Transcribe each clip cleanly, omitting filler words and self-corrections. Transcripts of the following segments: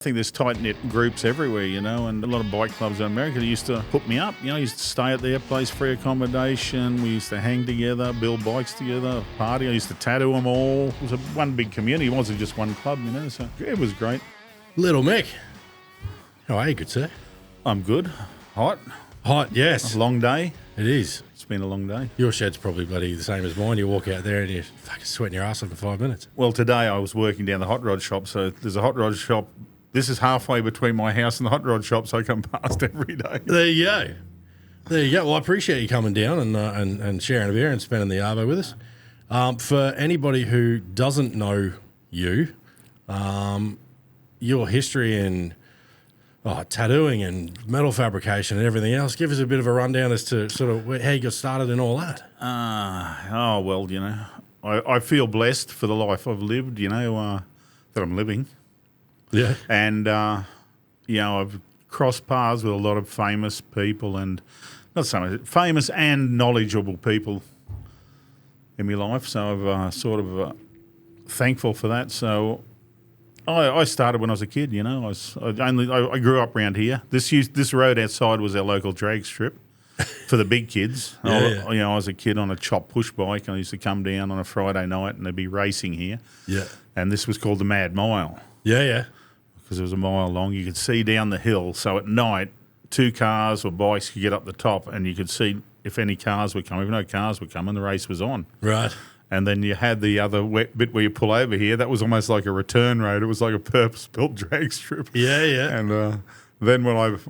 I think there's tight-knit groups everywhere, and a lot of bike clubs in America used to put me up. I used to stay at their place, free accommodation. We used to hang together, build bikes together, party. I used to tattoo them all. It was one big community. It wasn't just one club, so it was great. Little Mick, how are you, good sir? I'm good. Hot, yes. a long day. It is. It's been a long day. Your shed's probably bloody the same as mine. You walk out there and you're fucking sweating your ass off in 5 minutes. Well, today I was working down the hot rod shop, so there's a hot rod shop. This is halfway between my house and the hot rod shop, so I come past every day. There you go. Well, I appreciate you coming down and sharing a beer and spending the arvo with us. For anybody who doesn't know you, your history in tattooing and metal fabrication and everything else, give us a bit of a rundown as to sort of how you got started and all that. I feel blessed for the life I've lived, that I'm living. Yeah. And, I've crossed paths with a lot of famous people and not so much famous and knowledgeable people in my life. So I've thankful for that. So I started when I was a kid, I grew up around here. This road outside was our local drag strip for the big kids. I was a kid on a chop push bike and I used to come down on a Friday night and they'd be racing here. Yeah. And this was called the Mad Mile. Yeah. Because it was a mile long. You could see down the hill. So at night, 2 cars or bikes could get up the top and you could see if any cars were coming. If no cars were coming, the race was on. Right. And then you had the other wet bit where you pull over here. That was almost like a return road. It was like a purpose-built drag strip. Yeah. And then when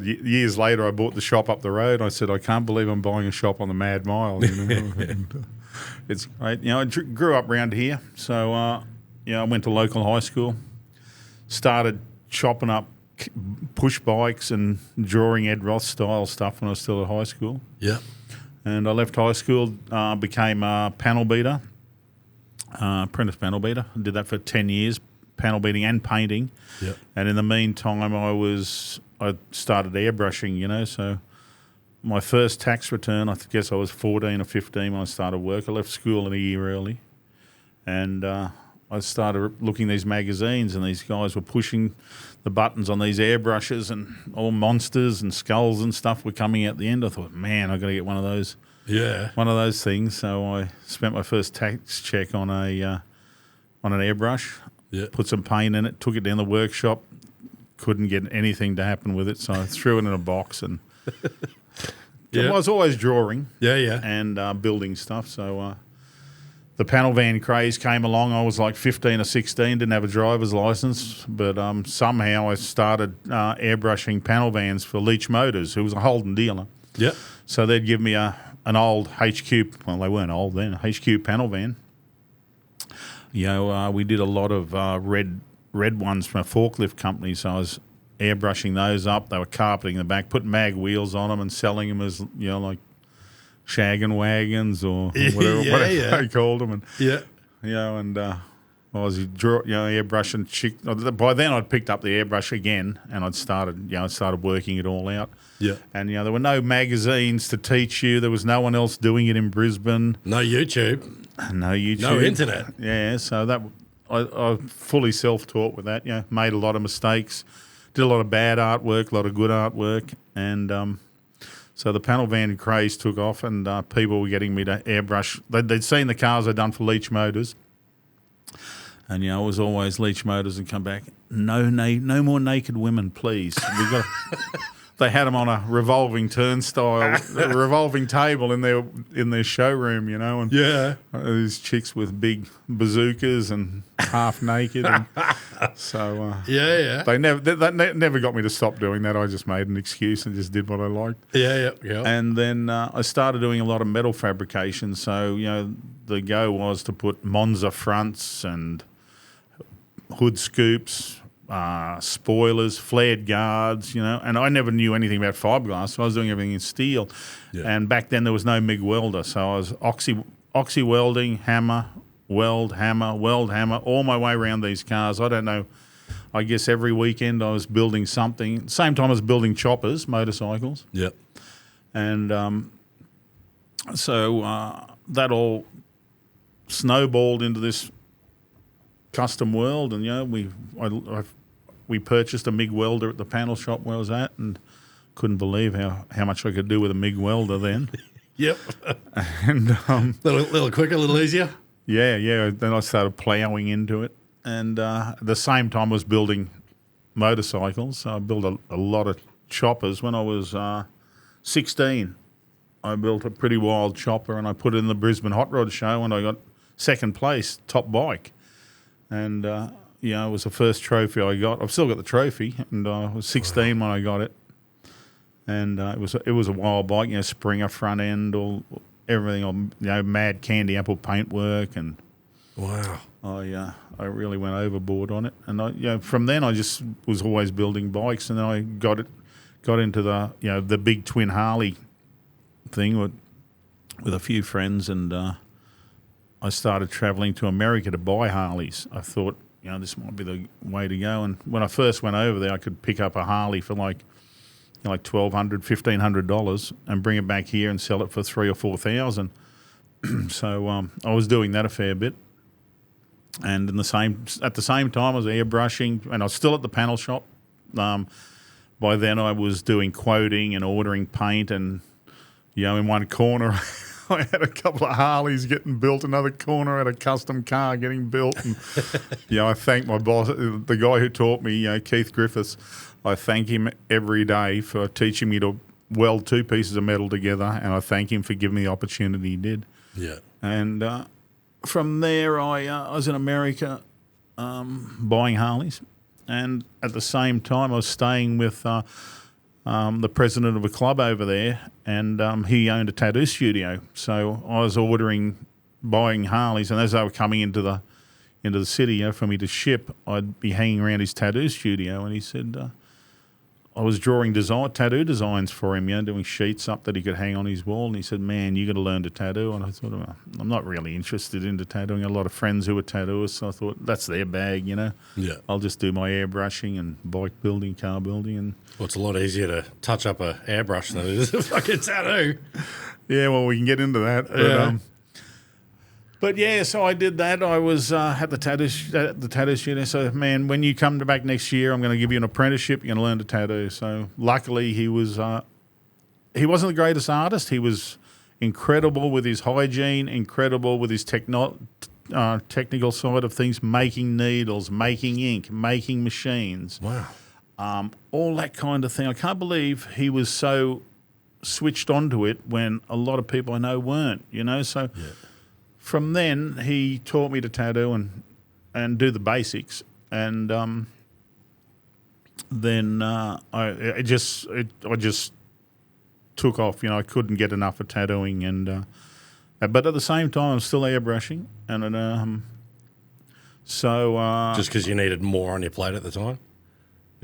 years later, I bought the shop up the road. I said, I can't believe I'm buying a shop on the Mad Mile. It's great. I grew up around here. So, I went to local high school. Started chopping up push bikes and drawing Ed Roth style stuff when I was still at high school. Yeah. And I left high school, became a panel beater, apprentice panel beater. I did that for 10 years, panel beating and painting. Yeah. And in the meantime, I started airbrushing, so my first tax return, I guess I was 14 or 15 when I started work. I left school in a year early. And I started looking at these magazines and these guys were pushing the buttons on these airbrushes and all monsters and skulls and stuff were coming out the end. I thought, man, I've got to get one of those. Yeah. One of those things. So I spent my first tax check on an airbrush, put some paint in it, took it down the workshop, couldn't get anything to happen with it, so I threw it in a box and I was always drawing and building stuff, so the panel van craze came along. I was like 15 or 16, didn't have a driver's license, but somehow I started airbrushing panel vans for Leach Motors, who was a Holden dealer. Yeah. So they'd give me an old HQ, well, they weren't old then, HQ panel van. We did a lot of red ones from a forklift company, so I was airbrushing those up. They were carpeting the back, putting mag wheels on them and selling them as, like shaggin' wagons or whatever they called them. And, I was airbrushing. By then I'd picked up the airbrush again and I'd started working it all out. Yeah. And, there were no magazines to teach you. There was no one else doing it in Brisbane. No YouTube. No internet. Yeah, so that I fully self-taught with that. Made a lot of mistakes, did a lot of bad artwork, a lot of good artwork, and so the panel van craze took off, and people were getting me to airbrush. They'd seen the cars I'd done for Leach Motors, and it was always Leach Motors and come back. No more naked women, please. We got. They had them on a revolving turnstile, a revolving table in their showroom, and these chicks with big bazookas and half naked, and so they never got me to stop doing that. I just made an excuse and just did what I liked. Yeah. And then I started doing a lot of metal fabrication. So the go was to put Monza fronts and hood scoops. Spoilers, flared guards, and I never knew anything about fiberglass, so I was doing everything in steel. Yeah. And back then there was no MIG welder, so I was oxy welding, hammer, weld, hammer, all my way around these cars. I don't know, I guess every weekend I was building something, same time I was building choppers, motorcycles. Yep. And so that all snowballed into this custom world, and I we purchased a MIG welder at the panel shop where I was at, and couldn't believe how much I could do with a MIG welder then. Yep. And little quicker, a little easier. Yeah. Then I started ploughing into it, and at the same time I was building motorcycles. So I built a lot of choppers. When I was 16, I built a pretty wild chopper, and I put it in the Brisbane Hot Rod Show, and I got second place, top bike. And it was the first trophy I got. I've still got the trophy, and I was 16 when I got it. And it was a wild bike, Springer front end, everything, mad candy apple paintwork, and wow, I really went overboard on it. And from then I just was always building bikes, and then I got into the big twin Harley thing with a few friends, and I started travelling to America to buy Harleys. I thought, this might be the way to go. And when I first went over there, I could pick up a Harley for like $1,200, $1,500 and bring it back here and sell it for $3,000 or $4,000. So I was doing that a fair bit. And at the same time, I was airbrushing, and I was still at the panel shop. By then, I was doing quoting and ordering paint, and in one corner, I had a couple of Harleys getting built. Another corner, I had a custom car getting built. And I thank my boss, the guy who taught me, Keith Griffiths. I thank him every day for teaching me to weld two pieces of metal together, and I thank him for giving me the opportunity he did. Yeah. And from there, I was in America buying Harleys, and at the same time, I was staying with the president of a club over there, and he owned a tattoo studio. So I was buying Harleys, and as they were coming into the city, for me to ship, I'd be hanging around his tattoo studio, and he said, I was drawing tattoo designs for him, doing sheets up that he could hang on his wall. And he said, "Man, you got to learn to tattoo." And I thought, I'm not really interested in tattooing. A lot of friends who were tattooists, so I thought that's their bag, Yeah. I'll just do my airbrushing and bike building, car building, and it's a lot easier to touch up a airbrush than it is a fucking tattoo. Yeah, well, we can get into that. Yeah. But yeah, so I did that. I was at the tattoo studio. So, man, when you come back next year, I'm going to give you an apprenticeship. You're going to learn to tattoo. So, luckily, he wasn't the greatest artist. He was incredible with his hygiene, incredible with his technical side of things, making needles, making ink, making machines. Wow. All that kind of thing. I can't believe he was so switched onto it when a lot of people I know weren't, So. Yeah. From then, he taught me to tattoo and do the basics, and then I just took off. I couldn't get enough of tattooing, and but at the same time, I'm still airbrushing, and so just because you needed more on your plate at the time.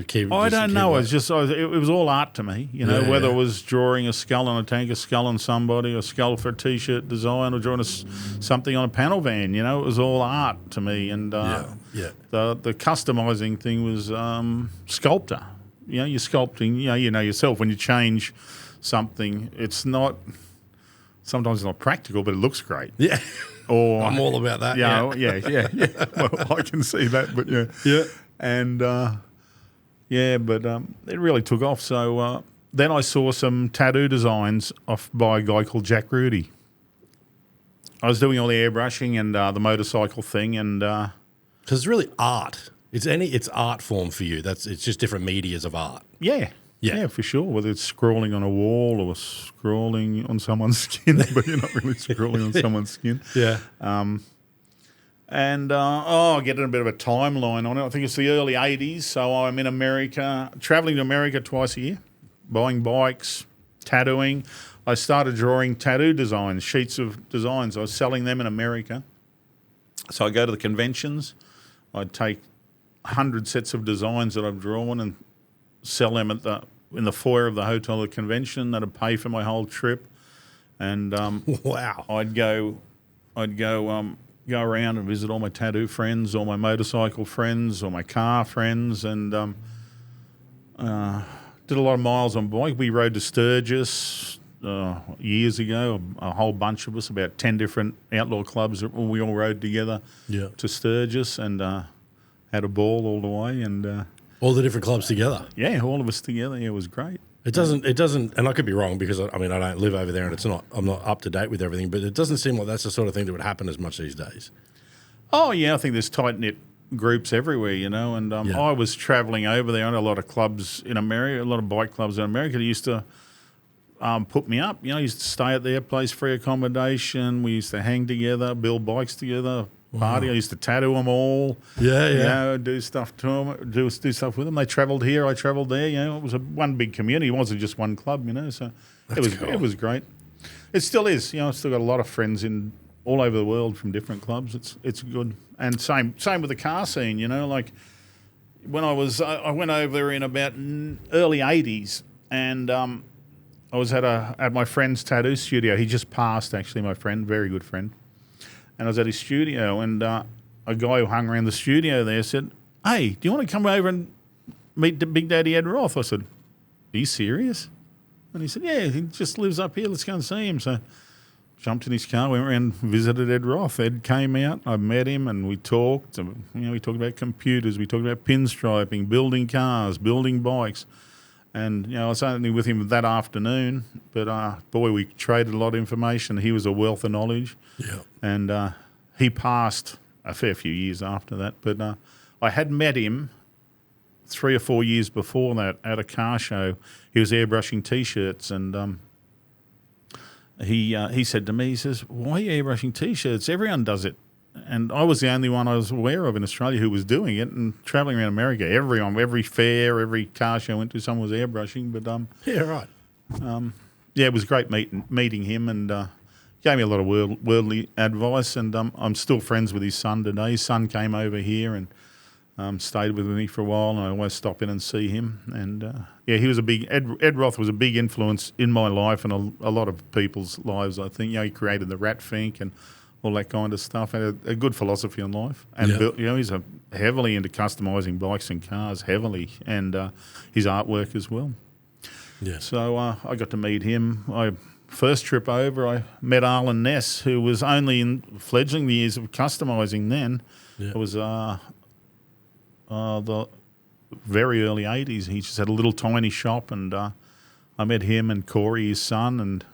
I don't know. It was all art to me, whether it was drawing a skull on a tank, a skull on somebody, a skull for a T-shirt design, or drawing something on a panel van. It was all art to me. And the customizing thing was sculptor. You're sculpting. Yourself when you change something. Sometimes it's not practical, but it looks great. Yeah. Or I'm all about that. Yeah. Well, I can see that, but yeah, and. But it really took off. So then I saw some tattoo designs by a guy called Jack Rudy. I was doing all the airbrushing and the motorcycle thing, and because it's really art. It's art form for you. It's just different medias of art. Yeah, for sure. Whether it's scrawling on a wall or scrawling on someone's skin, but you're not really scrawling on someone's skin. Yeah. And I'll get in a bit of a timeline on it. I think it's the early 80s, so I'm in America, travelling to America twice a year, buying bikes, tattooing. I started drawing tattoo designs, sheets of designs. I was selling them in America. So I go to the conventions. I'd take 100 sets of designs that I've drawn and sell them in the foyer of the hotel at the convention. That'd pay for my whole trip. And wow, I'd go around and visit all my tattoo friends, all my motorcycle friends, all my car friends, and did a lot of miles on bike. We rode to Sturgis years ago, a whole bunch of us, about 10 different outlaw clubs. We all rode together to Sturgis and had a ball all the way. And All the different clubs together. Yeah, all of us together. Yeah, it was great. It doesn't, and I could be wrong because I don't live over there and I'm not up to date with everything, but it doesn't seem like that's the sort of thing that would happen as much these days. Oh, yeah, I think there's tight-knit groups everywhere, and I was travelling over there on a lot of clubs in America, a lot of bike clubs in America that used to put me up. I used to stay at their place, free accommodation. We used to hang together, build bikes together, party. I used to tattoo them all. Do stuff to them, do stuff with them. They travelled here, I travelled there. It was one big community. It wasn't just one club, so it was great. It still is. I've still got a lot of friends in all over the world from different clubs. It's good. And same with the car scene, like when I went over there in about early 80s, and I was at my friend's tattoo studio. He just passed, actually, my friend, very good friend. And I was at his studio, and a guy who hung around the studio there said, "Hey, do you want to come over and meet the Big Daddy Ed Roth?" I said, "Are you serious?" And he said, "Yeah, he just lives up here. Let's go and see him." So jumped in his car, went around, visited Ed Roth. Ed came out, I met him, and we talked. We talked about computers, we talked about pinstriping, building cars, building bikes. And, I was only with him that afternoon, but, boy, we traded a lot of information. He was a wealth of knowledge. Yeah. And he passed a fair few years after that. But I had met him 3 or 4 years before that at a car show. He was airbrushing T-shirts, and he said to me, he says, "Why are you airbrushing T-shirts? Everyone does it." And I was the only one I was aware of in Australia who was doing it, and travelling around America, every fair, every car show I went to, someone was airbrushing. But yeah, right. It was great meeting him, and gave me a lot of worldly advice. And I'm still friends with his son today. His son came over here and stayed with me for a while, and I always stop in and see him. And he was Ed Roth was a big influence in my life and a lot of people's lives, I think. He created the Rat Fink and all that kind of stuff. Had a good philosophy on life, and he's heavily into customising bikes and cars, heavily, and his artwork as well. Yeah. So I got to meet him. First trip over, I met Arlen Ness, who was only in fledgling years of customising then. Yeah. It was the very early 80s. He just had a little tiny shop, and I met him and Corey, his son, and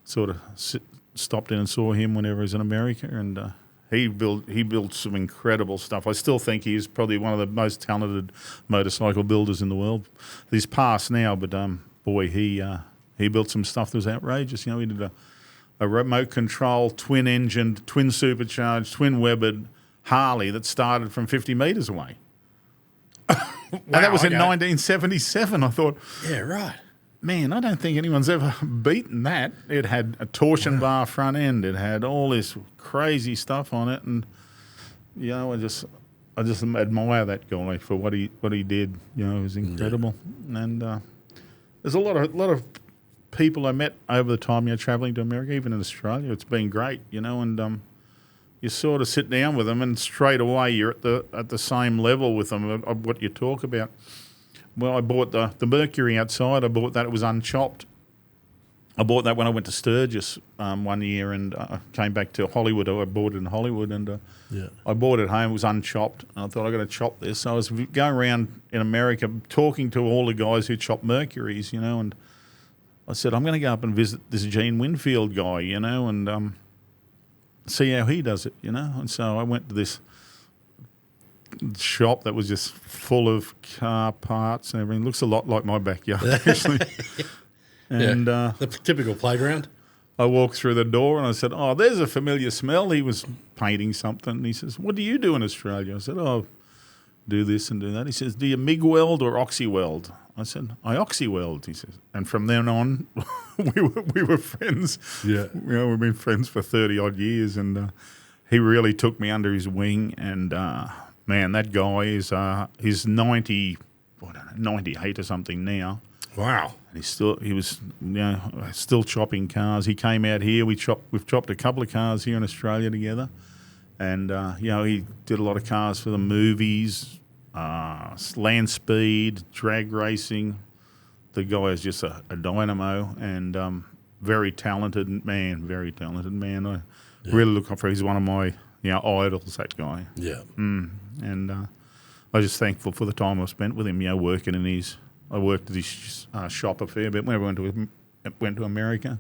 sort of stopped in and saw him whenever he was in America, and he built some incredible stuff. I still think he's probably one of the most talented motorcycle builders in the world. He's passed now, but boy, he built some stuff that was outrageous. He did a remote control, twin-engined, twin-supercharged, twin-webbered Harley that started from 50 metres away. And that was in 1977. I thought, yeah, right. Man, I don't think anyone's ever beaten that. It had a torsion bar front end. It had all this crazy stuff on it, and I just admire that guy for what he did. It was incredible. Yeah. And there's a lot of people I met over the time traveling to America, even in Australia. It's been great, and you sort of sit down with them, and straight away you're at the same level with them of what you talk about. Well, I bought the Mercury outside. I bought that. It was unchopped. I bought that when I went to Sturgis one year, and came back to Hollywood. I bought it in Hollywood, and I bought it home. It was unchopped. And I thought, I got to chop this. So I was going around in America talking to all the guys who chop Mercuries, and I said, I'm going to go up and visit this Gene Winfield guy, and see how he does it, And so I went to this shop that was just full of car parts and everything. Looks a lot like my backyard, actually. And the typical playground. I walked through the door and I said, "Oh, there's a familiar smell." He was painting something. And he says, "What do you do in Australia?" I said, "Oh, do this and do that." He says, "Do you MIG weld or oxy weld?" I said, "I oxy weld." He says, and from then on, we were friends. Yeah, we've been friends for 30 odd years, and he really took me under his wing. And man, that guy he's 98 or something now. Wow. And he was still chopping cars. He came out here. We've chopped a couple of cars here in Australia together, and he did a lot of cars for the movies, land speed, drag racing. The guy is just a dynamo, and very talented man. Very talented man. I really look up for. He's one of my idols. That guy. Yeah. And was just thankful for the time I spent with him. Working in his. I worked at his shop a fair bit. Whenever I went to America,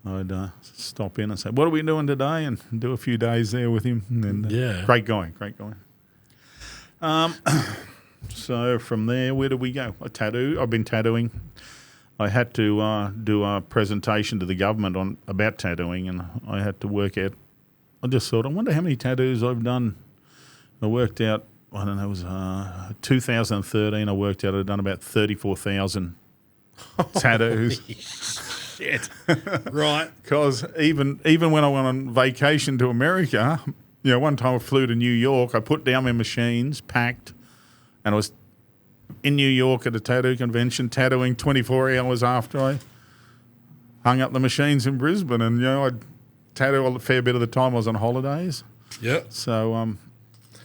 I'd stop in and say, "What are we doing today?" and do a few days there with him. And great guy. So from there, where do we go? A tattoo. I've been tattooing. I had to do a presentation to the government about tattooing, and I had to work out. I just thought, I wonder how many tattoos I've done. I worked out. I don't know. It was 2013. I worked out I'd done about 34,000 tattoos. Shit. Right. Because even when I went on vacation to America, one time I flew to New York. I put down my machines, packed, and I was in New York at a tattoo convention, tattooing 24 hours after I hung up the machines in Brisbane. And, I'd tattoo a fair bit of the time I was on holidays. Yeah. So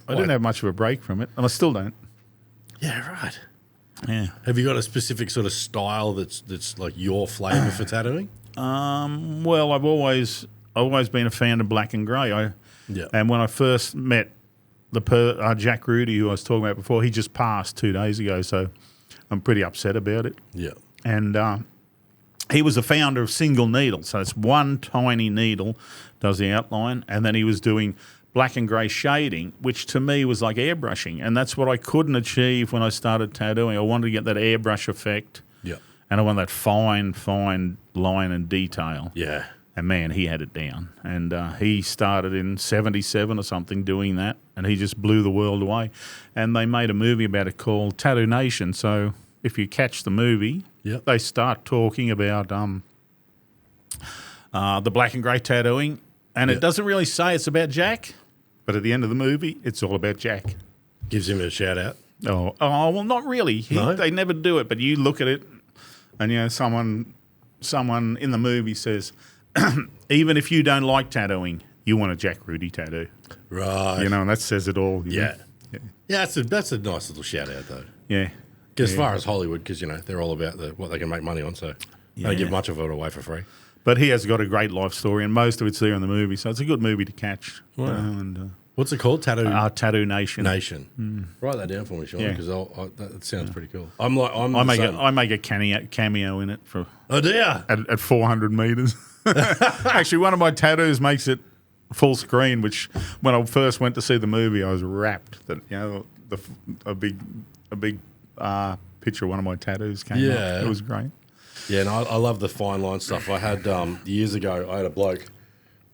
I didn't have much of a break from it, and I still don't. Yeah, right. Yeah. Have you got a specific sort of style that's like your flavour for tattooing? Well, I've always been a fan of black and grey. And when I first met Jack Rudy, who I was talking about before, he just passed 2 days ago, so I'm pretty upset about it. Yeah. And he was the founder of single needle, so it's one tiny needle does the outline, and then he was doing black and grey shading, which to me was like airbrushing, and that's what I couldn't achieve when I started tattooing. I wanted to get that airbrush effect, and I wanted that fine line and detail. Yeah. And man, he had it down. And he started in 77 or something doing that, and he just blew the world away. And they made a movie about it called Tattoo Nation. So if you catch the movie, they start talking about the black and grey tattooing, and it doesn't really say it's about Jack. But at the end of the movie, it's all about Jack. Gives him a shout out. Oh, well, not really. No? They never do it. But you look at it, and someone in the movie says, even if you don't like tattooing, you want a Jack Rudy tattoo, right? And that says it all. Yeah. That's a nice little shout out though. Yeah. As far as Hollywood, because they're all about what they can make money on, so they don't give much of it away for free. But he has got a great life story, and most of it's there in the movie, so it's a good movie to catch. Wow. What's it called? Tattoo Nation. Write that down for me, Sean, because that sounds pretty cool. I make a cameo in it for. Oh dear! At 400 meters. Actually, one of my tattoos makes it full screen. Which, when I first went to see the movie, I was rapt that a big picture of one of my tattoos came up. It was great. Yeah, and I love the fine line stuff. I had years ago. I had a bloke,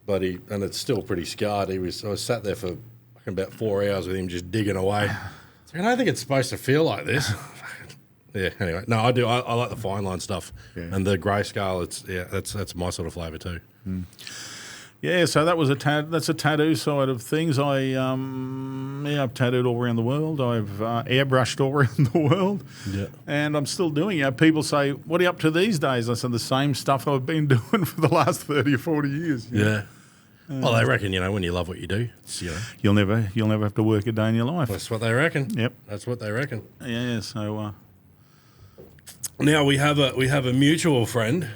and it's still pretty scarred. I was sat there for about 4 hours with him just digging away. I don't think it's supposed to feel like this. Yeah. Anyway, no, I do. I like the fine line stuff and the grayscale. That's my sort of flavour too. Mm. Yeah, so that was that's a tattoo side of things. I've tattooed all around the world. I've airbrushed all around the world. Yeah. And I'm still doing it. People say, "What are you up to these days?" I said, "The same stuff I've been doing for the last 30 or 40 years." Yeah. Well, they reckon, when you love what you do, you'll never have to work a day in your life. That's what they reckon. Yep. That's what they reckon. Yeah, so now we have a mutual friend.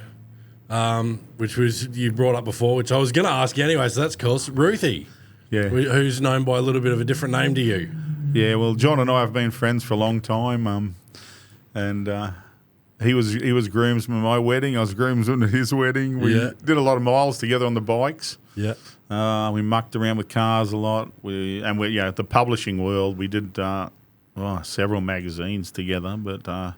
Which was you brought up before, which I was going to ask you anyway, so that's cool. So Ruthie, who's known by a little bit of a different name to you. Yeah, well, John and I have been friends for a long time, and he was groomsman at my wedding. I was groomsman at his wedding. We did a lot of miles together on the bikes. Yeah, we mucked around with cars a lot. The publishing world. We did several magazines together, but.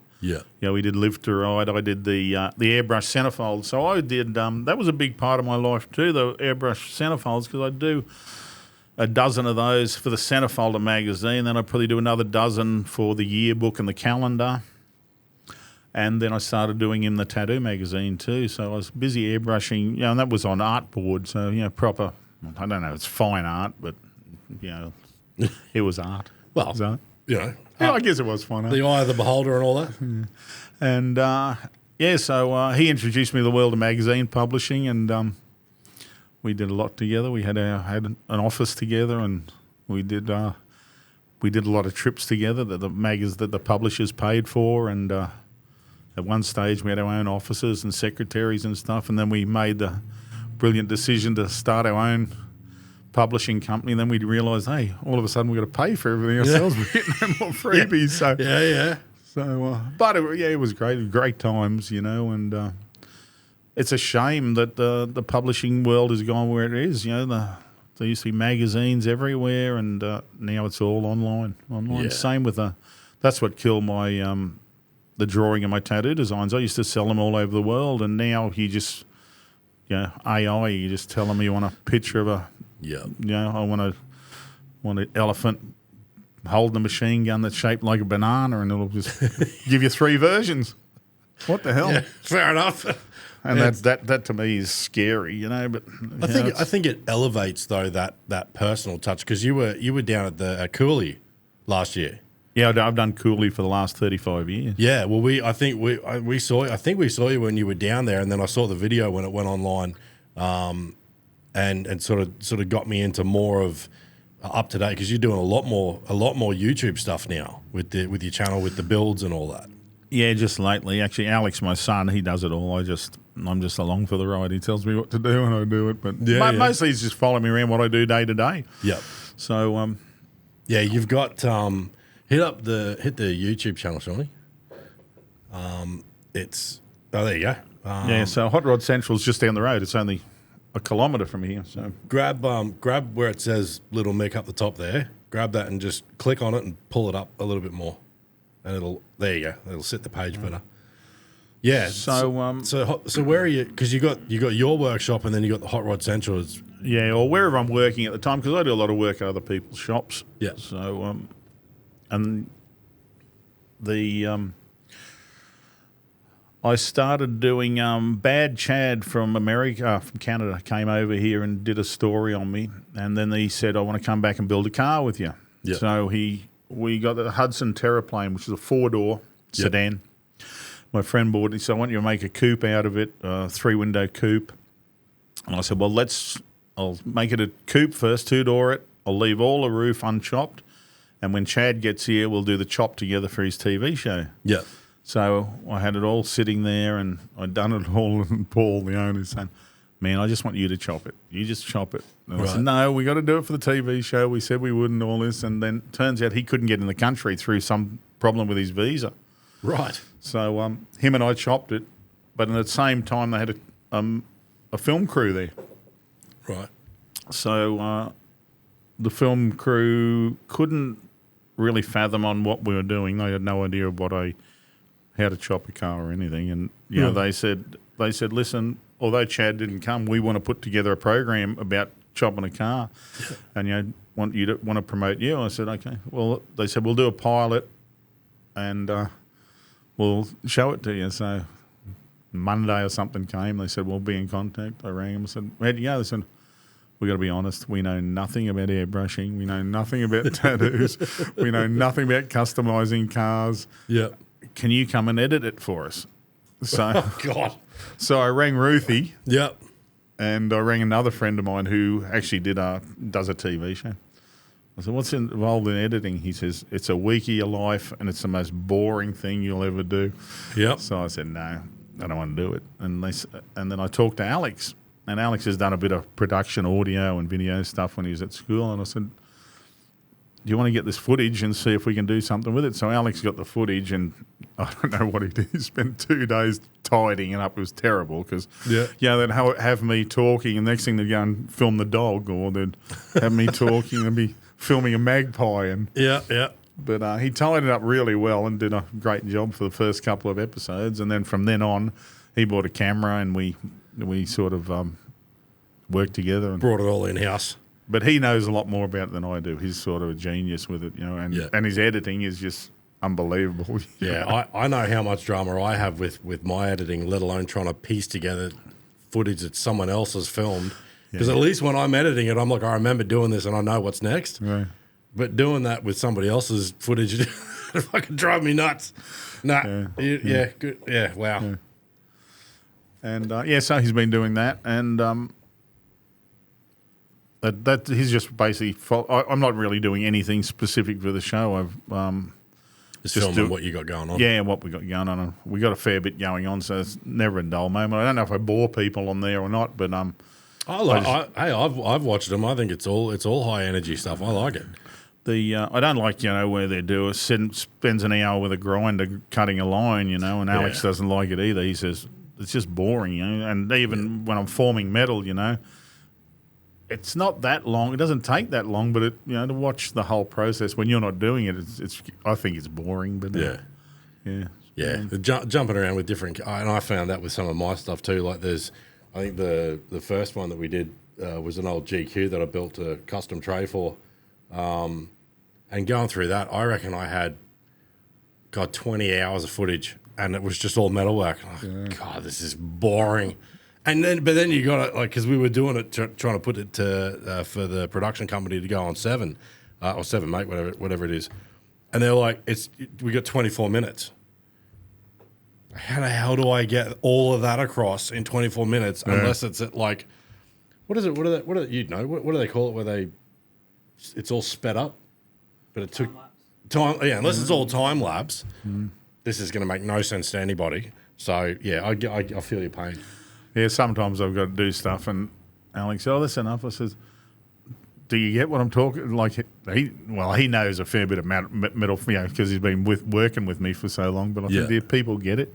We did Live to Ride. I did the airbrush centerfold. So I did that was a big part of my life too, the airbrush centerfolds, because I do a dozen of those for the centerfolder magazine. Then I probably do another dozen for the yearbook and the calendar. And then I started doing in the tattoo magazine too. So I was busy airbrushing, and that was on artboard. So proper. I don't know, it's fine art, but it was art. Well, I guess it was fun. The eye of the beholder and all that. And, so he introduced me to the world of magazine publishing, and we did a lot together. We had an office together, and we did a lot of trips together that the publishers paid for, and at one stage we had our own offices and secretaries and stuff, and then we made the brilliant decision to start our own publishing company. And then we realised, hey, all of a sudden we've got to pay for everything ourselves. We're getting no more freebies. So Yeah. So, but it was great times, and it's a shame that the publishing world has gone where it is. There used to be magazines everywhere, and now it's all online. Yeah. Same with that's what killed my the drawing of my tattoo designs. I used to sell them all over the world, and now you just AI. You just tell them you want a picture of I want an elephant holding a machine gun that's shaped like a banana, and it'll just give you 3 versions. What the hell? Yeah, fair enough. And that to me is scary, But I think it elevates though that personal touch, because you were down at Cooley last year. Yeah, I've done Cooley for the last 35 years. Yeah, well, we saw you when you were down there, and then I saw the video when it went online, and sort of got me into more of up to date, because you're doing a lot more YouTube stuff now with your channel, with the builds and all that. Yeah, just lately. Actually, Alex, my son, he does it all. I'm just along for the ride. He tells me what to do and I do it. But mostly he's just following me around what I do day to day. Yep. So you've got hit the YouTube channel, Shawnee. There you go. So Hot Rod Central's just down the road. It's only a kilometre from here. So grab where it says Little Mick up the top there. Grab that and just click on it and pull it up a little bit more, and there you go. It'll set the page better. Yeah. So where are you? Because you got your workshop, and then you got the Hot Rod Central. Or wherever I'm working at the time, because I do a lot of work at other people's shops. Yeah. So and the I started doing Bad Chad from Canada came over here and did a story on me, and then he said, I want to come back and build a car with you. Yep. So we got the Hudson Terraplane, which is a 4-door sedan. My friend bought it. He said, I want you to make a coupe out of it, a 3-window coupe. And I said, well, I'll make it a coupe first, 2-door it. I'll leave all the roof unchopped, and when Chad gets here, we'll do the chop together for his TV show. Yeah. So I had it all sitting there, and I'd done it all, and Paul, the owner, saying, man, I just want you to chop it. You just chop it. And I said, no, we got to do it for the TV show. We said we wouldn't, all this. And then turns out he couldn't get in the country through some problem with his visa. Right. So him and I chopped it, but at the same time they had a film crew there. Right. So the film crew couldn't really fathom on what we were doing. They had no idea of how to chop a car or anything. And they said, listen, although Chad didn't come, we want to put together a program about chopping a car, and want to promote you. I said, okay. Well, they said, we'll do a pilot, and we'll show it to you. So Monday or something came. They said, we'll be in contact. I rang them. I said, where'd you go? They said, we got to be honest. We know nothing about airbrushing. We know nothing about tattoos. We know nothing about customising cars. Yeah. Can you come and edit it for us? So, oh, God. So I rang Ruthie. Yep. And I rang another friend of mine who actually does a TV show. I said, what's involved in editing? He says, it's a week of your life, and it's the most boring thing you'll ever do. Yep. So I said, no, I don't want to do it. And then I talked to Alex, and Alex has done a bit of production, audio and video stuff when he was at school. And I said, do you want to get this footage and see if we can do something with it? So Alex got the footage, and I don't know what he did. He spent 2 days tidying it up. It was terrible because, they'd have me talking, and next thing they'd go and film the dog, or they'd have me talking and be filming a magpie. And But he tied it up really well and did a great job for the first couple of episodes. And then from then on, he bought a camera, and we sort of worked together. And brought it all in-house. But he knows a lot more about it than I do. He's sort of a genius with it, and his editing is just unbelievable. Yeah, I know how much drama I have with my editing, let alone trying to piece together footage that someone else has filmed. Because at least when I'm editing it, I'm like, I remember doing this and I know what's next. Right. But doing that with somebody else's footage, it fucking drive me nuts. Good. Yeah, wow. Yeah. And, so he's been doing that, and... That he's just basically. I'm not really doing anything specific for the show. I've just filming what you got going on. Yeah, what we got going on. We got a fair bit going on, so it's never a dull moment. I don't know if I bore people on there or not, but I've watched them. I think it's all high energy stuff. I like it. I don't like, where they do spends an hour with a grinder cutting a line, and Alex doesn't like it either. He says it's just boring, and even when I'm forming metal, it's not that long. It doesn't take that long, but to watch the whole process when you're not doing it, it's I think it's boring. But jumping around with different, and I found that with some of my stuff too. Like I think the first one that we did was an old GQ that I built a custom tray for. And going through that, I reckon I had 20 hours of footage, and it was just all metalwork. God, this is boring. But then you got it, because we were doing it, trying to put it to for the production company to go on 7 or 7 Mate, whatever it is. And they're like, we got 24 minutes. How the hell do I get all of that across in 24 minutes unless it's at what is it? What do they call it where it's all sped up? But it took time. Yeah, unless it's all time lapse, this is going to make no sense to anybody. So yeah, I feel your pain. Yeah, sometimes I've got to do stuff, and Alex said, that's enough. I says, do you get what I'm talking? He knows a fair bit of metal, because he's been working with me for so long. But I think the people get it,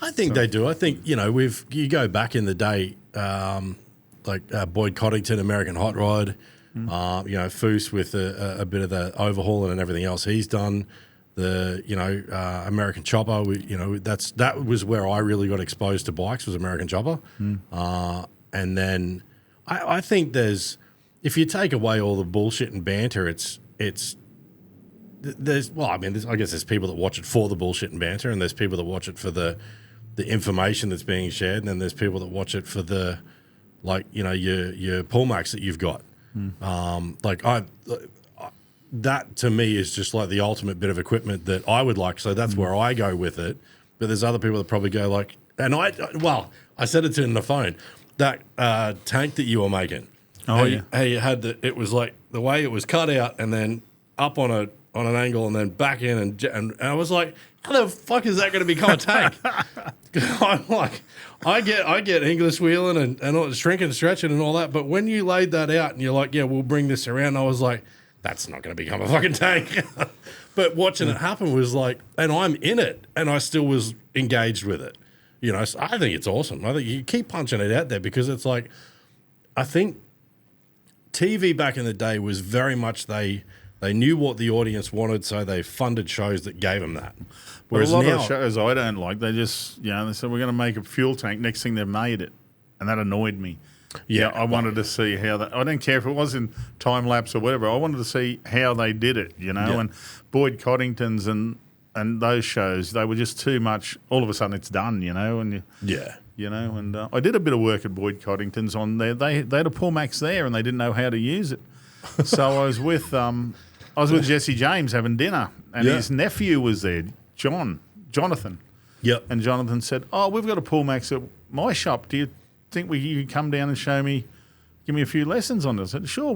I think they do. I think you go back in the day, Boyd Coddington, American Hot Rod. Foose with a bit of the overhauling and everything else he's done. The American Chopper. That was where I really got exposed to bikes, was American Chopper. And then I think if you take away all the bullshit and banter, I guess there's people that watch it for the bullshit and banter, and there's people that watch it for the information that's being shared, and then there's people that watch it for the your pull max that you've got. That to me is just like the ultimate bit of equipment that I would like. So that's where I go with it. But there's other people that probably go I said it to him on the phone, that tank that you were making. How you had it was like the way it was cut out and then up on an angle and then back in and I was like, how the fuck is that going to become a tank? I'm like, I get English wheeling and all, shrinking, stretching and all that, but when you laid that out and you're like, yeah, we'll bring this around, I was like, that's not going to become a fucking tank. But watching it happen was like, and I'm in it and I still was engaged with it. So I think it's awesome. I think you keep punching it out there because it's like, I think TV back in the day was very much they knew what the audience wanted, so they funded shows that gave them that. Whereas a lot of shows I don't like, they just, they said, we're going to make a fuel tank. Next thing they've made it. And that annoyed me. Yeah, I wanted to see how that, I didn't care if it was in time lapse or whatever. I wanted to see how they did it, and Boyd Coddington's and those shows, they were just too much. All of a sudden it's done, and I did a bit of work at Boyd Coddington's on there. They had a pull max there and they didn't know how to use it. So I was with Jesse James having dinner and his nephew was there, Jonathan. Yep. And Jonathan said, we've got a pull max at my shop. Do you think you could come down and give me a few lessons on this? I said, sure.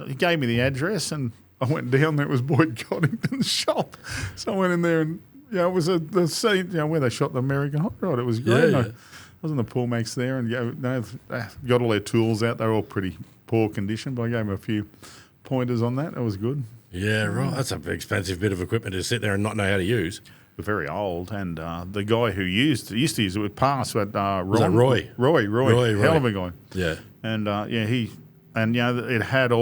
He gave me the address and I went down there. It was Boyd Coddington's shop. So I went in there and, it was the scene, where they shot the American Hot Rod. It was great. Yeah. I was in the pull max there and got all their tools out. They were all pretty poor condition, but I gave them a few pointers on that. It was good. Yeah, right. That's an expensive bit of equipment to sit there and not know how to use. Very old, and the guy who used to use it with Pass, but Roy, hell of a guy. Yeah, and it had a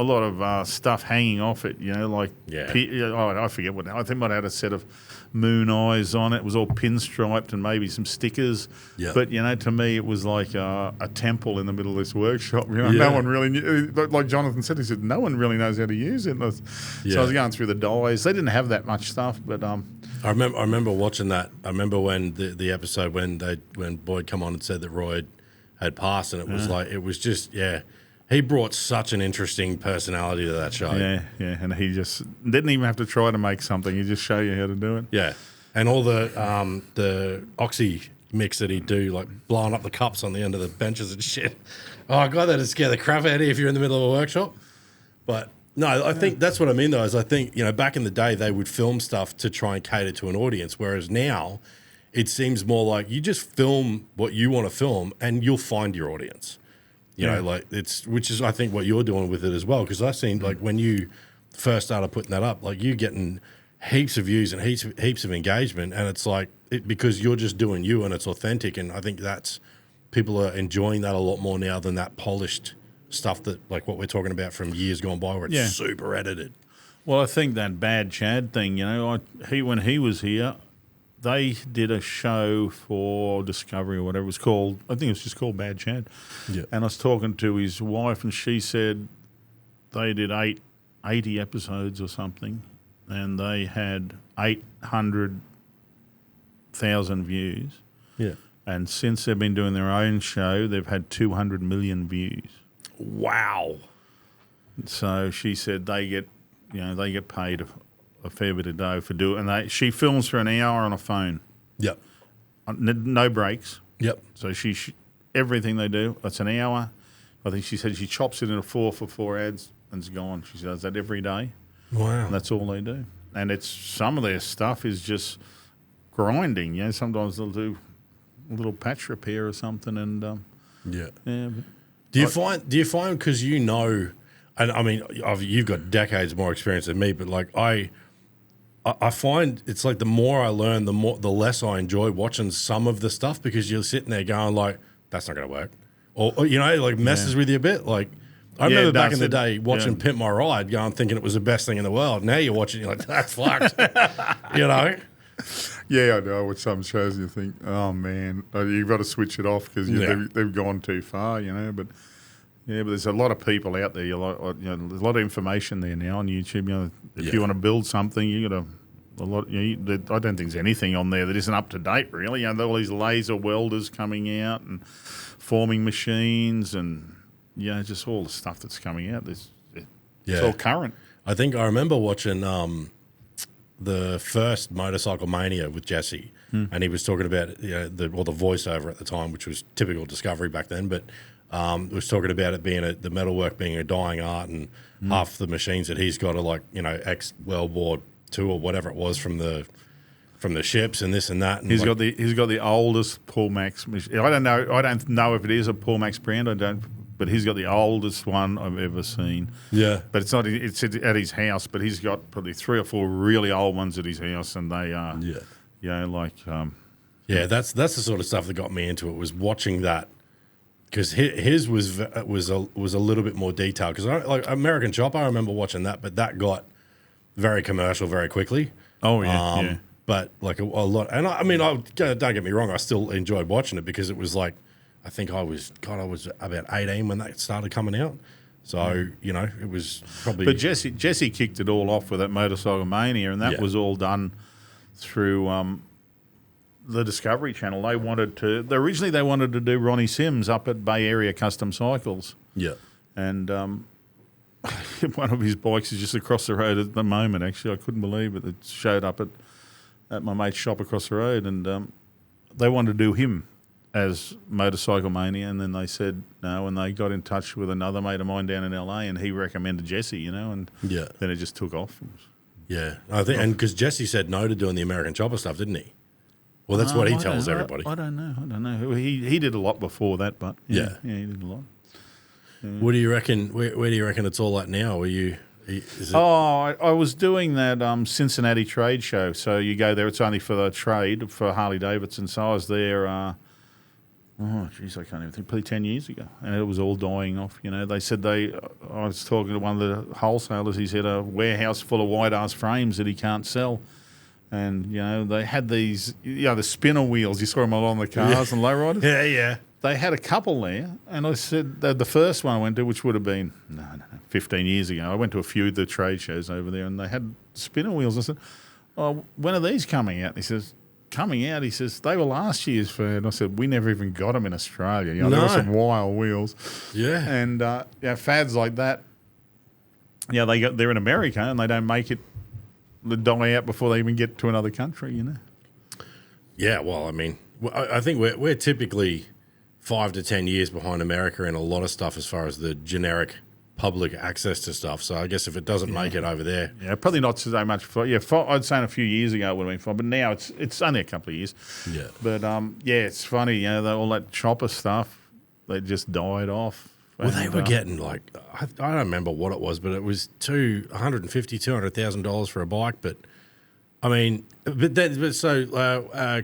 lot of stuff hanging off it. I forget what. I think it had a set of moon eyes on it. It was all pinstriped and maybe some stickers. Yeah. But to me, it was like a temple in the middle of this workshop. No one really knew. Like Jonathan said, he said no one really knows how to use it. So I was going through the dies. They didn't have that much stuff, but I remember watching that. I remember when the episode when Boyd come on and said that Roy had passed, and it was just. He brought such an interesting personality to that show. Yeah, and he just didn't even have to try to make something. He just show you how to do it. Yeah, and all the oxy mix that he'd do, like blowing up the cups on the end of the benches and shit. Oh, God, that'd scare the crap out of you if you're in the middle of a workshop. But no, I think that's what I mean, though, is I think, back in the day, they would film stuff to try and cater to an audience, whereas now it seems more like you just film what you want to film and you'll find your audience. You know, like which is I think what you're doing with it as well. Because I've seen like when you first started putting that up, like you're getting heaps of views and heaps of engagement, and it's like because you're just doing you and it's authentic. And I think that's people are enjoying that a lot more now than that polished stuff that like what we're talking about from years gone by where it's super edited. Well, I think that Bad Chad thing, you know, when he was here, they did a show for Discovery or whatever it was called. I think it was just called Bad Chad. Yeah. And I was talking to his wife, and she said they did 80 episodes or something, and they had 800,000 views. Yeah. And since they've been doing their own show, they've had 200 million views. Wow. So she said they get paid a fair bit of dough for doing, and she films for an hour on a phone. Yep. No breaks. Yep. So she everything they do, it's an hour. I think she said she chops it into 4 for 4 ads and it's gone. She does that every day. Wow. And that's all they do. And it's some of their stuff is just grinding. You know, sometimes they'll do a little patch repair or something, and yeah. Do you find because you know, and I mean you've got decades more experience than me, but like I find it's like the more I learn, the less I enjoy watching some of the stuff because you're sitting there going like, that's not going to work. Or you know, like messes with you a bit. Like I remember back in the day watching Pimp My Ride going thinking it was the best thing in the world. Now you're watching, you're like, that's fucked. You know? Yeah, I know. With some shows you think, oh man, you've got to switch it off because they've gone too far, you know. But there's a lot of people out there. There's a lot of information there now on YouTube. You know, if you want to build something, you got a lot. I don't think there's anything on there that isn't up to date. Really, you know, all these laser welders coming out and forming machines, and just all the stuff that's coming out. It's all current. I think I remember watching the first Motorcycle Mania with Jesse, and he was talking about the voiceover at the time, which was typical Discovery back then, but. Was talking about it being the metalwork being a dying art, and half the machines that he's got are ex World War II or whatever it was from the ships and this and that. And he's got the oldest Paul Max machine. I don't know if it is a Paul Max brand. I don't, but he's got the oldest one I've ever seen. Yeah, but it's not. It's at his house, but he's got probably 3 or 4 really old ones at his house, and they are that's the sort of stuff that got me into it, was watching that. Because his was a little bit more detailed. Because like American Chop, I remember watching that, but that got very commercial very quickly. Oh yeah, But like a lot, and I mean, don't get me wrong, I still enjoyed watching it because it was like, I think I was about 18 when that started coming out. So it was probably. But Jesse kicked it all off with that Motorcycle Mania, and that was all done through. The Discovery Channel. They wanted to do Ronnie Sims up at Bay Area Custom Cycles. Yeah. And one of his bikes is just across the road at the moment, actually. I couldn't believe it. It showed up at my mate's shop across the road, and they wanted to do him as Motorcycle Mania, and then they said no, and they got in touch with another mate of mine down in LA, and he recommended Jesse, and then it just took off. Yeah. I think, and because Jesse said no to doing the American Chopper stuff, didn't he? Well, that's what he tells everybody. I don't know. He did a lot before that, but he did a lot. What do you reckon? Where do you reckon it's all at now? I was doing that Cincinnati trade show. So you go there. It's only for the trade for Harley Davidson. So I was there. I can't even think. Probably 10 years ago, and it was all dying off. They said I was talking to one of the wholesalers. He said a warehouse full of white ass frames that he can't sell. And, they had these, the spinner wheels. You saw them along the cars and lowriders. Yeah. They had a couple there. And I said, the first one I went to, which would have been, 15 years ago, I went to a few of the trade shows over there, and they had spinner wheels. I said, oh, when are these coming out? And he says, coming out? He says, they were last year's fair. And I said, we never even got them in Australia. There were some wild wheels. Yeah. And, fads like that, they're in America, and they don't make it. They die out before they even get to another country, Yeah, well, I mean, I think we're typically 5 to 10 years behind America in a lot of stuff as far as the generic public access to stuff. So I guess if it doesn't make it over there, Yeah, probably not so much for I'd say a few years ago it would have been fun, but now it's only a couple of years. yeah. But it's funny, all that chopper stuff, they just died off. Well, they were getting like I don't remember what it was, but it was $250,000 for a bike. But I mean,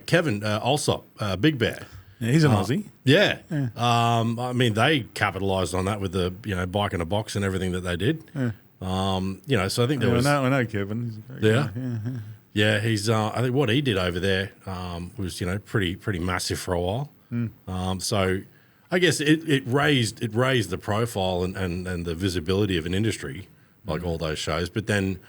Kevin Alsop, Big Bear. Yeah, he's an Aussie. Yeah. I mean, they capitalised on that with the bike in a box and everything that they did. Yeah. So I think there was. I know Kevin. He's a great guy. Yeah. He's. I think what he did over there was pretty massive for a while. So I guess it raised the profile and the visibility of an industry like all those shows. But then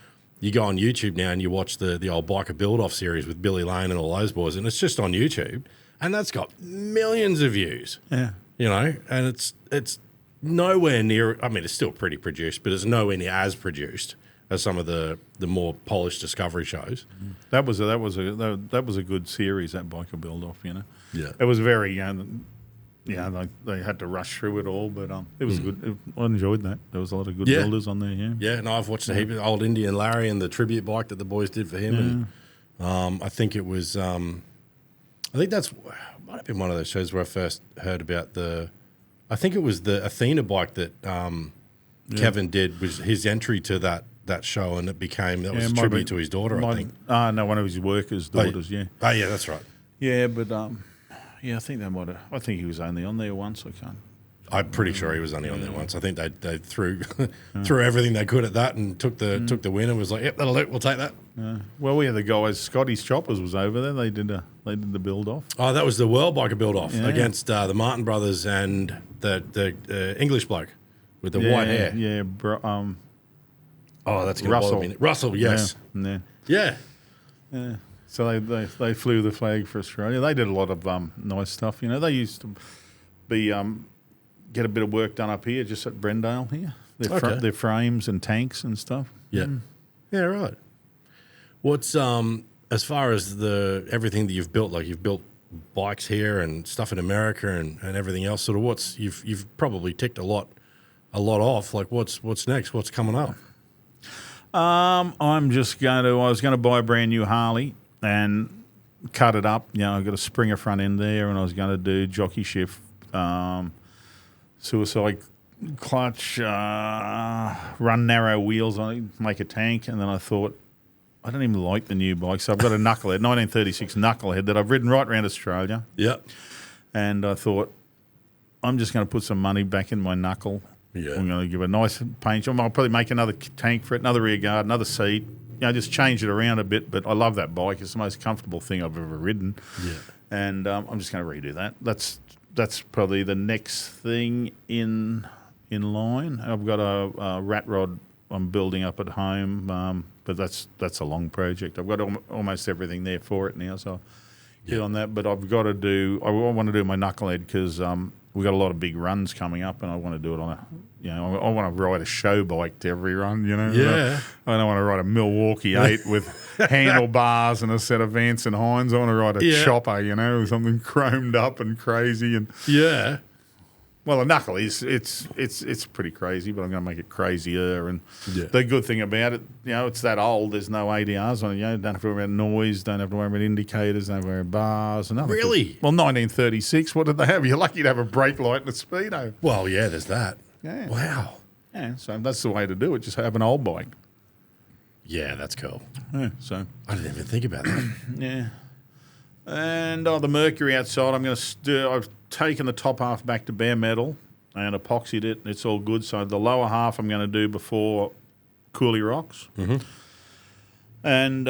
you go on YouTube now and you watch the old Biker Build Off series with Billy Lane and all those boys, and it's just on YouTube. And that's got millions of views. Yeah. And it's nowhere near. I mean, it's still pretty produced, but it's nowhere near as produced as some of the more polished Discovery shows. That was a good series, that Biker Build Off. Yeah. It was very. They had to rush through it all, but it was good. I enjoyed that. There was a lot of good builders on there. Yeah. Yeah, and I've watched a heap of old Indian Larry and the tribute bike that the boys did for him, and I think it was. I think might have been one of those shows where I first heard about I think it was the Athena bike that Kevin did, was his entry to that show, and that was a tribute to his daughter, I think. No, one of his workers' daughters, yeah. Oh, yeah, that's right. Yeah, but I think I think he was only on there once. I'm pretty sure he was only on there once. I think they threw everything they could at that and took the win and was like, yep, that'll do. We'll take that. Well, we had the guys. Scotty's Choppers was over there. They did the build off. Oh, that was the World Biker Build Off against the Martin brothers and the English bloke with the white hair. Yeah, that's going to bother me. Russell, yes. Yeah. So they flew the flag for Australia. They did a lot of nice stuff. They used to be get a bit of work done up here, just at Brendale here. Their frames and tanks and stuff. Yeah. Yeah, right. What's as far as everything that you've built, like you've built bikes here and stuff in America and everything else, sort of you've probably ticked a lot off. Like what's next? What's coming up? I was going to buy a brand new Harley and cut it up. I've got a Springer front end there, and I was going to do jockey shift, suicide clutch, run narrow wheels on it, make a tank, and then I thought, I don't even like the new bike, so I've got a knucklehead, 1936 knucklehead that I've ridden right around Australia. Yeah. And I thought, I'm just going to put some money back in my knuckle. Yeah. I'm going to give it a nice paint job. I'll probably make another tank for it, another rear guard, another seat. Just change it around a bit. But I love that bike. It's the most comfortable thing I've ever ridden. Yeah. And I'm just going to redo that. That's probably the next thing in line. I've got a rat rod I'm building up at home, but that's a long project. I've got almost everything there for it now, so I'll get on that. But I want to do my knucklehead because we've got a lot of big runs coming up, and I want to do it on I want to ride a show bike to every run, Yeah. I don't want to ride a Milwaukee 8 with handlebars and a set of Vance and Hines. I want to ride a chopper, something chromed up and crazy. And yeah. Well, a knuckle it's pretty crazy, but I'm going to make it crazier. And the good thing about it, it's that old. There's no ADRs on it. Don't have to worry about noise. Don't have to worry about indicators. Don't have to worry about bars. And nothing. Really? Well, 1936. What did they have? You're lucky to have a brake light and a speedo. Well, yeah, there's that. Yeah. Wow. Yeah. So that's the way to do it. Just have an old bike. Yeah, that's cool. Yeah. So I didn't even think about that. Yeah. And the Mercury outside, I've taken the top half back to bare metal and epoxied it. It's all good. So the lower half I'm going to do before Cooley Rocks. Mm-hmm. And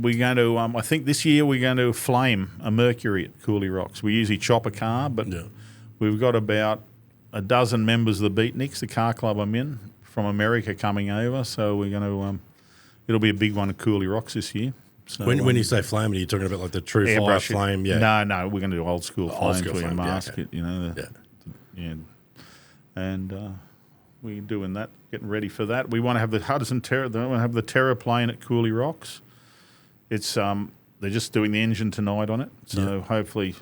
we're going to, I think this year we're going to flame a Mercury at Cooley Rocks. We usually chop a car, but we've got about a dozen members of the Beatniks, the car club I'm in, from America coming over. So we're going to, it'll be a big one at Cooley Rocks this year. So, when you say flame, are you talking about like the true fire flame? Yeah. No, we're going to do old school flame where you mask it, And we're doing that, getting ready for that. We want to have the Hudson Terra. We want to have the Terraplane at Cooley Rocks. It's they're just doing the engine tonight on it, so hopefully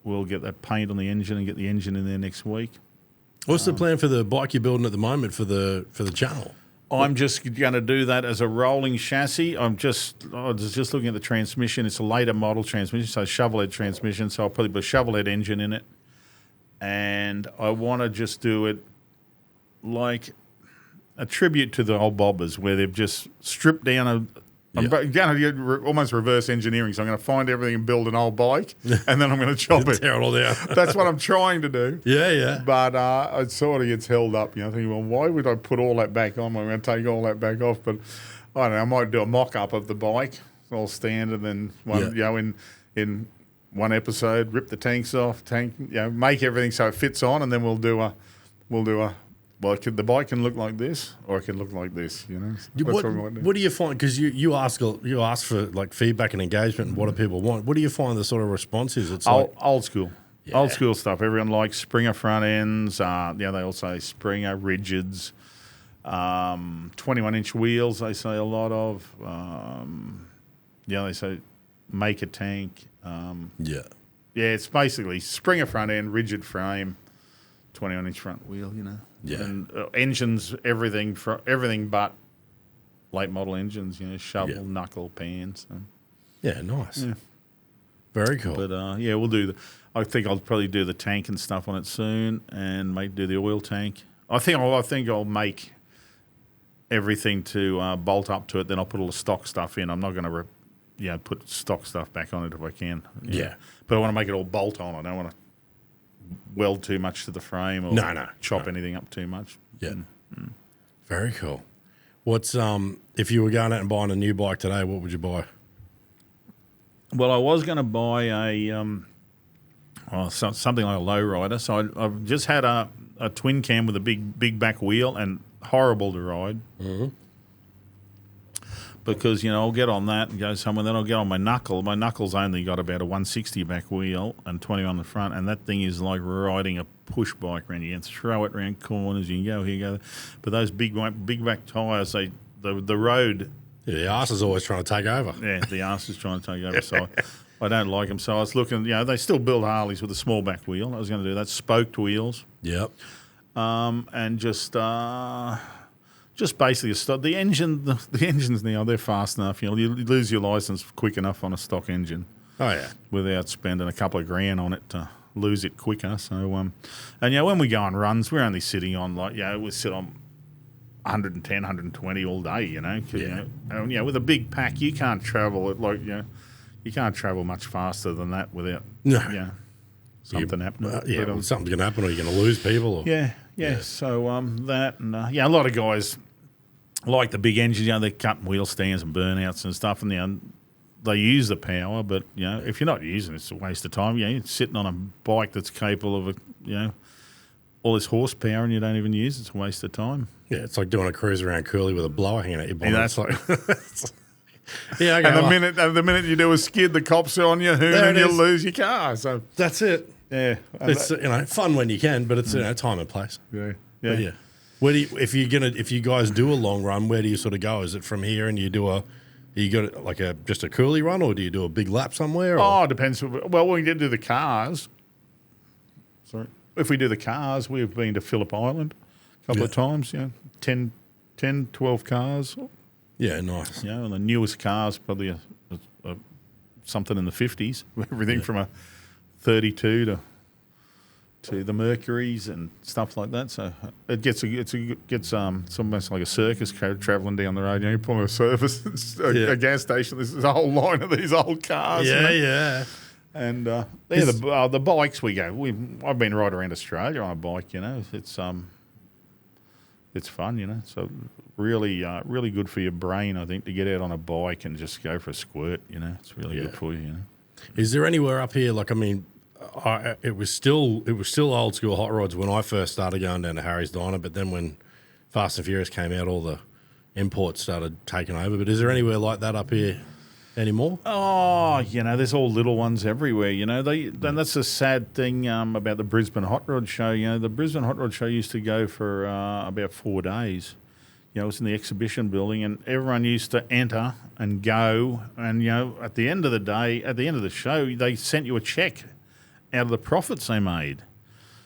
we'll get that paint on the engine and get the engine in there next week. What's the plan for the bike you're building at the moment for the channel? I'm just going to do that as a rolling chassis. I was just looking at the transmission. It's a later model transmission, so shovel head transmission. So I'll probably put a shovel head engine in it, and I want to just do it like a tribute to the old bobbers, where they've just stripped down I'm going to get almost reverse engineering. So I'm going to find everything and build an old bike, and then I'm going to chop it. Tear it all down. That's what I'm trying to do. Yeah. But it sort of gets held up. Thinking, well, why would I put all that back on? I'm going to take all that back off. But I don't know. I might do a mock-up of the bike, all standard, and in one episode, rip the tanks off, make everything so it fits on, and then we'll do a. Well, the bike can look like this, or it can look like this. What do you find? Because you ask for like feedback and engagement, and what do people want? What do you find the sort of response is? It's old school, old school stuff. Everyone likes Springer front ends. They all say Springer rigids, 21-inch wheels. They say a lot of. They say make a tank. It's basically Springer front end, rigid frame, 21-inch front wheel. And engines, everything but late model engines. Shovel, knuckle, pans. So. Yeah, nice. Yeah. Very cool. But we'll do. I think I'll probably do the tank and stuff on it soon, and do the oil tank. I think I'll make everything to bolt up to it. Then I'll put all the stock stuff in. I'm not going to put stock stuff back on it if I can. But I want to make it all bolt on. I don't want to weld too much to the frame or chop anything up too much. Very cool. What's if you were going out and buying a new bike today, what would you buy? Well, I was going to buy something like a lowrider. So I've just had a twin cam with a big back wheel, and horrible to ride. Mm-hmm. Because, I'll get on that and go somewhere, then I'll get on my knuckle. My knuckle's only got about a 160 back wheel and 20 on the front, and that thing is like riding a push bike around. You can throw it around corners, you can go here, go. But those big back tyres, the road... Yeah, the arse is always trying to take over. Yeah, the arse is trying to take over, so I don't like them. So I was looking, they still build Harleys with a small back wheel. I was going to do that, spoked wheels. Yep. And just basically the engine. The engines now, they're fast enough. You lose your license quick enough on a stock engine. Oh yeah, without spending a couple of grand on it to lose it quicker. So and when we go on runs, we're only sitting on we sit on 110, 120 all day. With a big pack, you can't travel it you can't travel much faster than that without something happening. Something's going to happen, or you're going to lose people. Or, yeah. So that and a lot of guys like the big engines. They're cutting wheel stands and burnouts and stuff, and they use the power. But if you're not using it, it's a waste of time. You're sitting on a bike that's capable of all this horsepower, and you don't even use it. It's a waste of time. Yeah, it's like doing a cruise around Curly with a blower hanging out your bonnet. Yeah, that's like. Okay, and the minute you do a skid, the cops are on you, and you'll lose your car. So that's it. Yeah, it's fun when you can, but it's time and place. Yeah. But where do if you guys do a long run, where do you sort of go? Is it from here and you got just a curly run, or do you do a big lap somewhere? Oh, it depends. Well, we did do the cars. Sorry, if we do the cars, we've been to Phillip Island a couple of times. 10, 12 cars. Yeah, nice. And the newest cars probably something in the 50s. Everything from a 32 to the Mercuries and stuff like that. So it gets it's almost like a circus traveling down the road. You pull a service, a gas station. There's a whole line of these old cars. Yeah. And the bikes we go. I've been right around Australia on a bike. It's fun. So really good for your brain, I think, to get out on a bike and just go for a squirt. It's really good for you. Is there anywhere up here? It was still old school hot rods when I first started going down to Harry's Diner, but then when Fast and Furious came out, all the imports started taking over. But is there anywhere like that up here anymore? Oh, there's all little ones everywhere. And that's the sad thing about the Brisbane Hot Rod Show. The Brisbane Hot Rod Show used to go for about 4 days. It was in the exhibition building, and everyone used to enter and go. And at the end of the day, at the end of the show, they sent you a check out of the profits they made.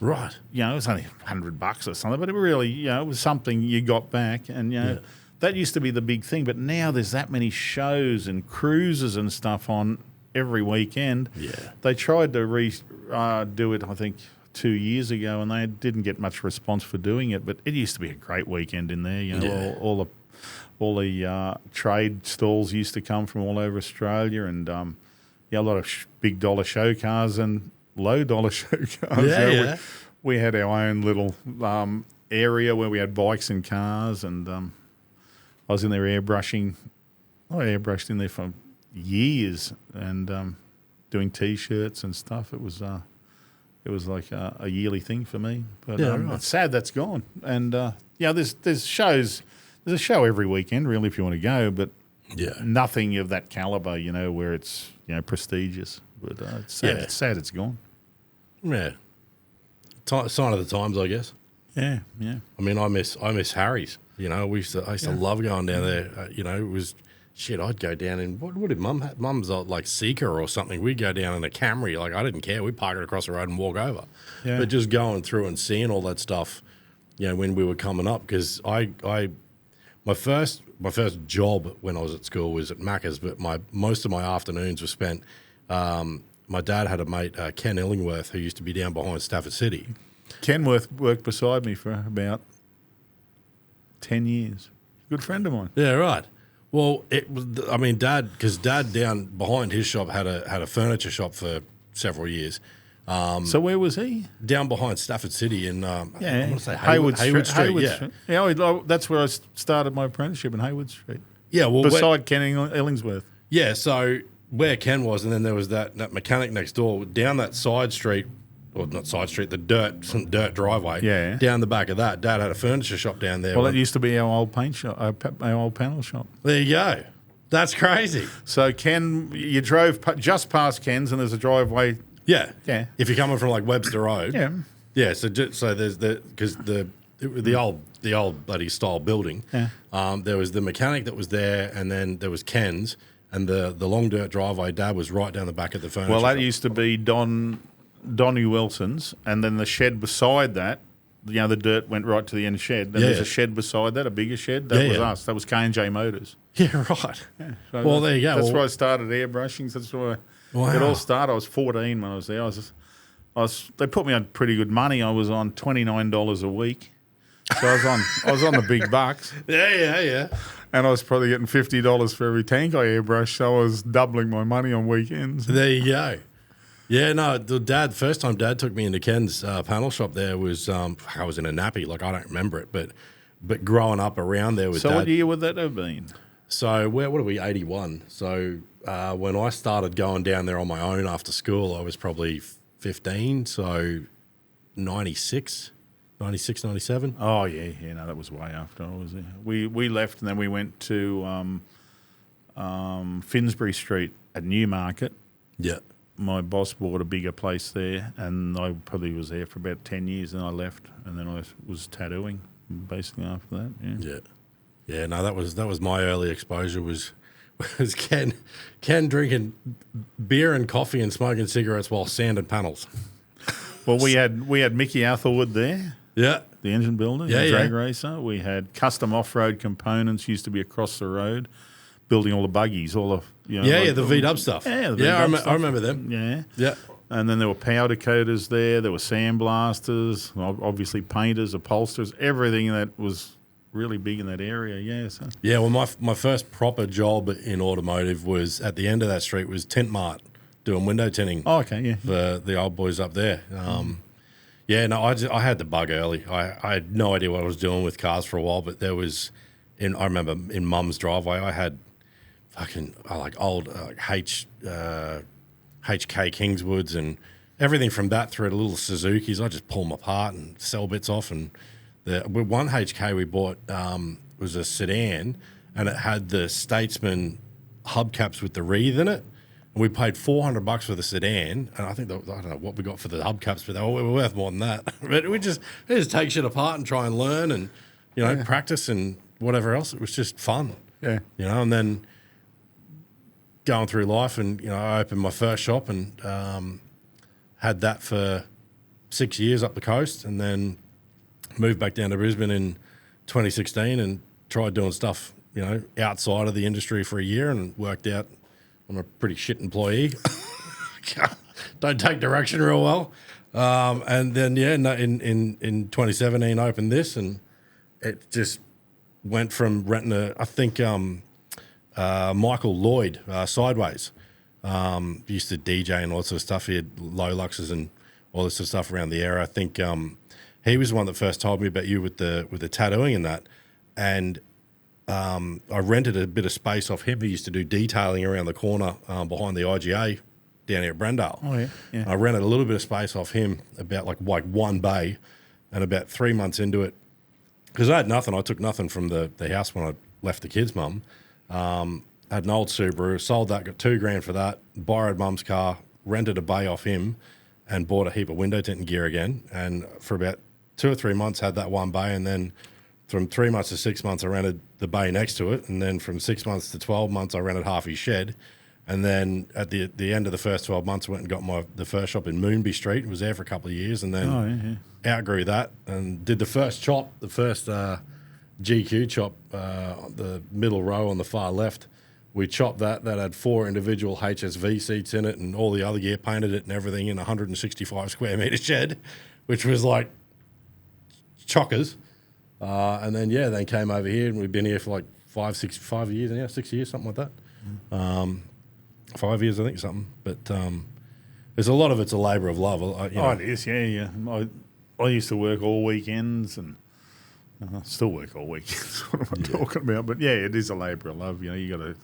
Right. You know, it was only $100 or something, but it really, you know, it was something you got back, and you know, that used to be the big thing. But now there's that many shows and cruises and stuff on every weekend. Yeah. They tried to do it, I think, 2 years ago, and they didn't get much response for doing it. But it used to be a great weekend in there. You know, all the trade stalls used to come from all over Australia, and a lot of big dollar show cars and low dollar show cars. Yeah. We had our own little area where we had bikes and cars, and I was in there airbrushing. I airbrushed in there for years, and doing T-shirts and stuff. It was like a yearly thing for me. But it's sad that's gone. And there's shows. There's a show every weekend, really, if you want to go, but nothing of that caliber, you know, where it's, you know, prestigious. But it's sad. It's sad it's gone. Yeah. Sign of the times, I guess. Yeah. I mean, I miss Harry's. You know, I used to love going down there. You know, it was shit. I'd go down in what did Mum have? Mum's like Seeker or something. We'd go down in a Camry. Like, I didn't care. We'd park it across the road and walk over. Yeah. But just going through and seeing all that stuff, you know, when we were coming up, because my first job when I was at school was at Macca's, but most of my afternoons were spent. My dad had a mate, Ken Illingworth, who used to be down behind Stafford City. Kenworth worked beside me for about 10 years. Good friend of mine. Yeah, right. Well, it was. I mean, Dad down behind his shop had a furniture shop for several years. So where was he? Down behind Stafford City in I'm going to say Hayward Street. Street. That's where I started my apprenticeship in Hayward Street. Yeah, well, beside Ken Illingsworth. Yeah, so where Ken was, and then there was that mechanic next door down that side street, or not side street, some dirt driveway. Yeah. Down the back of that, Dad had a furniture shop down there. Well, it used to be our old paint shop, our old panel shop. There you go. That's crazy. So Ken, you drove just past Ken's, and there's a driveway. Yeah. Yeah. If you're coming from like Webster Road. Yeah. Yeah. So there's because the old bloody style building. Yeah. There was the mechanic that was there, and then there was Ken's, and the long dirt driveway. Dad was right down the back of the furniture. Well, that used to be Donnie Wilson's, and then the shed beside that. You know, the dirt went right to the end shed. Then there's a shed beside that, a bigger shed. That was us. That was K&J Motors. Yeah, right. Yeah, so well, there you go. That's where I started airbrushing. That's where it all started. I was 14 when I was there. They put me on pretty good money. I was on $29 a week. So I was on the big bucks. Yeah. And I was probably getting $50 for every tank I airbrushed. So I was doubling my money on weekends. There you go. Yeah, no, the first time Dad took me into Ken's panel shop there was, I was in a nappy, like I don't remember it, but growing up around there with Dad. So what year would that have been? So what are we, 81? So when I started going down there on my own after school, I was probably 15, so 96, 97. Oh, yeah, no, that was way after I was there. We left, and then we went to Finsbury Street at Newmarket. Yeah. My boss bought a bigger place there, and I probably was there for about 10 years, and I left, and then I was tattooing basically after that. Yeah. No, that was my early exposure was Ken drinking beer and coffee and smoking cigarettes while sanding panels. Well, we had Mickey Athelwood there. Yeah. The engine builder, the drag racer. We had custom off-road components used to be across the road, building all the buggies, all the the V-dub stuff. Yeah, I remember them. Yeah. And then there were powder coaters there. There were sandblasters, obviously painters, upholsterers, everything that was really big in that area. Yeah. So. Yeah. Well, my first proper job in automotive was at the end of that street was Tint Mart, doing window tinting. Oh, okay. Yeah. For the old boys up there. I had the bug early. I had no idea what I was doing with cars for a while, but there was, I remember in Mum's driveway, I had old HK Kingswoods and everything from that through to little Suzukis. I just pull them apart and sell bits off. And the one HK we bought was a sedan, and it had the Statesman hubcaps with the wreath in it. And we paid $400 for the sedan, and I think I don't know what we got for the hubcaps, but they were worth more than that. But we just take shit apart and try and learn, and practice and whatever else. It was just fun. Yeah. And then going through life, and I opened my first shop and had that for 6 years up the coast, and then moved back down to Brisbane in 2016 and tried doing stuff, outside of the industry for a year, and worked out I'm a pretty shit employee. Don't take direction real well. And then, in 2017, I opened this, and it just went from renting Michael Lloyd, Sideways. He used to DJ and all that sort of stuff. He had low luxes and all this sort of stuff around the area. I think he was the one that first told me about you with the tattooing and that. And I rented a bit of space off him. He used to do detailing around the corner behind the IGA down here at Brendale. Oh, yeah. I rented a little bit of space off him, about like one bay, and about 3 months into it, because I had nothing. I took nothing from the house when I left the kids' mum. Had an old Subaru, sold that, got $2,000 for that, borrowed mum's car, rented a bay off him, and bought a heap of window tinting gear again. And for about 2 or 3 months, had that one bay, and then from 3 months to 6 months, I rented the bay next to it, and then from 6 months to 12 months, I rented half his shed. And then at the end of the first 12 months, I went and got the first shop in Moonby Street. Was there for a couple of years, and then outgrew that and did the first chop, the first GQ chop, the middle row on the far left. We chopped that. That had 4 individual HSV seats in it and all the other gear, painted it and everything in a 165 square metre shed, which was like chockers. And then, then came over here, and we've been here for like 5 years now, 6 years, something like that. 5 years, I think, something. But there's a lot of it's a labour of love. It is, yeah. I used to work all weekends, and still work all weekends. What am I talking about? But yeah, it is a labour of love. You gotta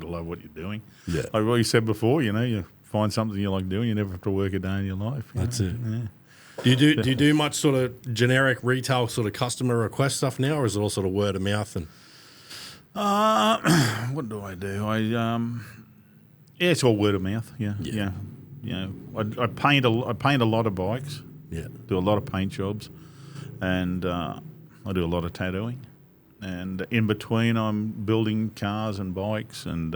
love what you're doing. Yeah. Like what you said before, you find something you like doing. You never have to work a day in your life. That's it. Yeah. Do you do much sort of generic retail sort of customer request stuff now, or is it all sort of word of mouth? And what do I do? It's all word of mouth. Yeah. I paint a lot of bikes. Yeah. Do a lot of paint jobs, and I do a lot of tattooing, and in between I'm building cars and bikes, and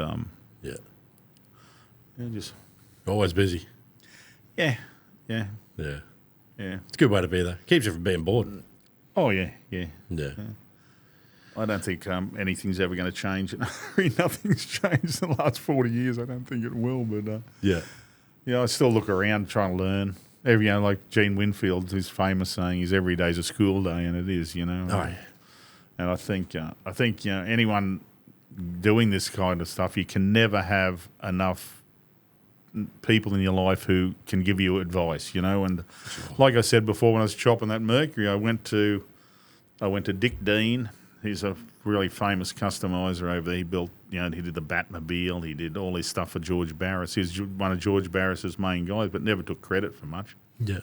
just always busy. Yeah. It's a good way to be, though. Keeps you from being bored. Oh, yeah. I don't think anything's ever going to change. Nothing's changed in the last 40 years. I don't think it will, but I still look around trying to learn. Like Gene Winfield, who's famous saying is every day's a school day, and it is, Oh, yeah. And I think anyone doing this kind of stuff, you can never have enough people in your life who can give you advice, and like I said before, when I was chopping that Mercury, I went to Dick Dean. He's a really famous customizer over there. He built, he did the Batmobile. He did all his stuff for George Barris. He's one of George Barris's main guys, but never took credit for much. Yeah.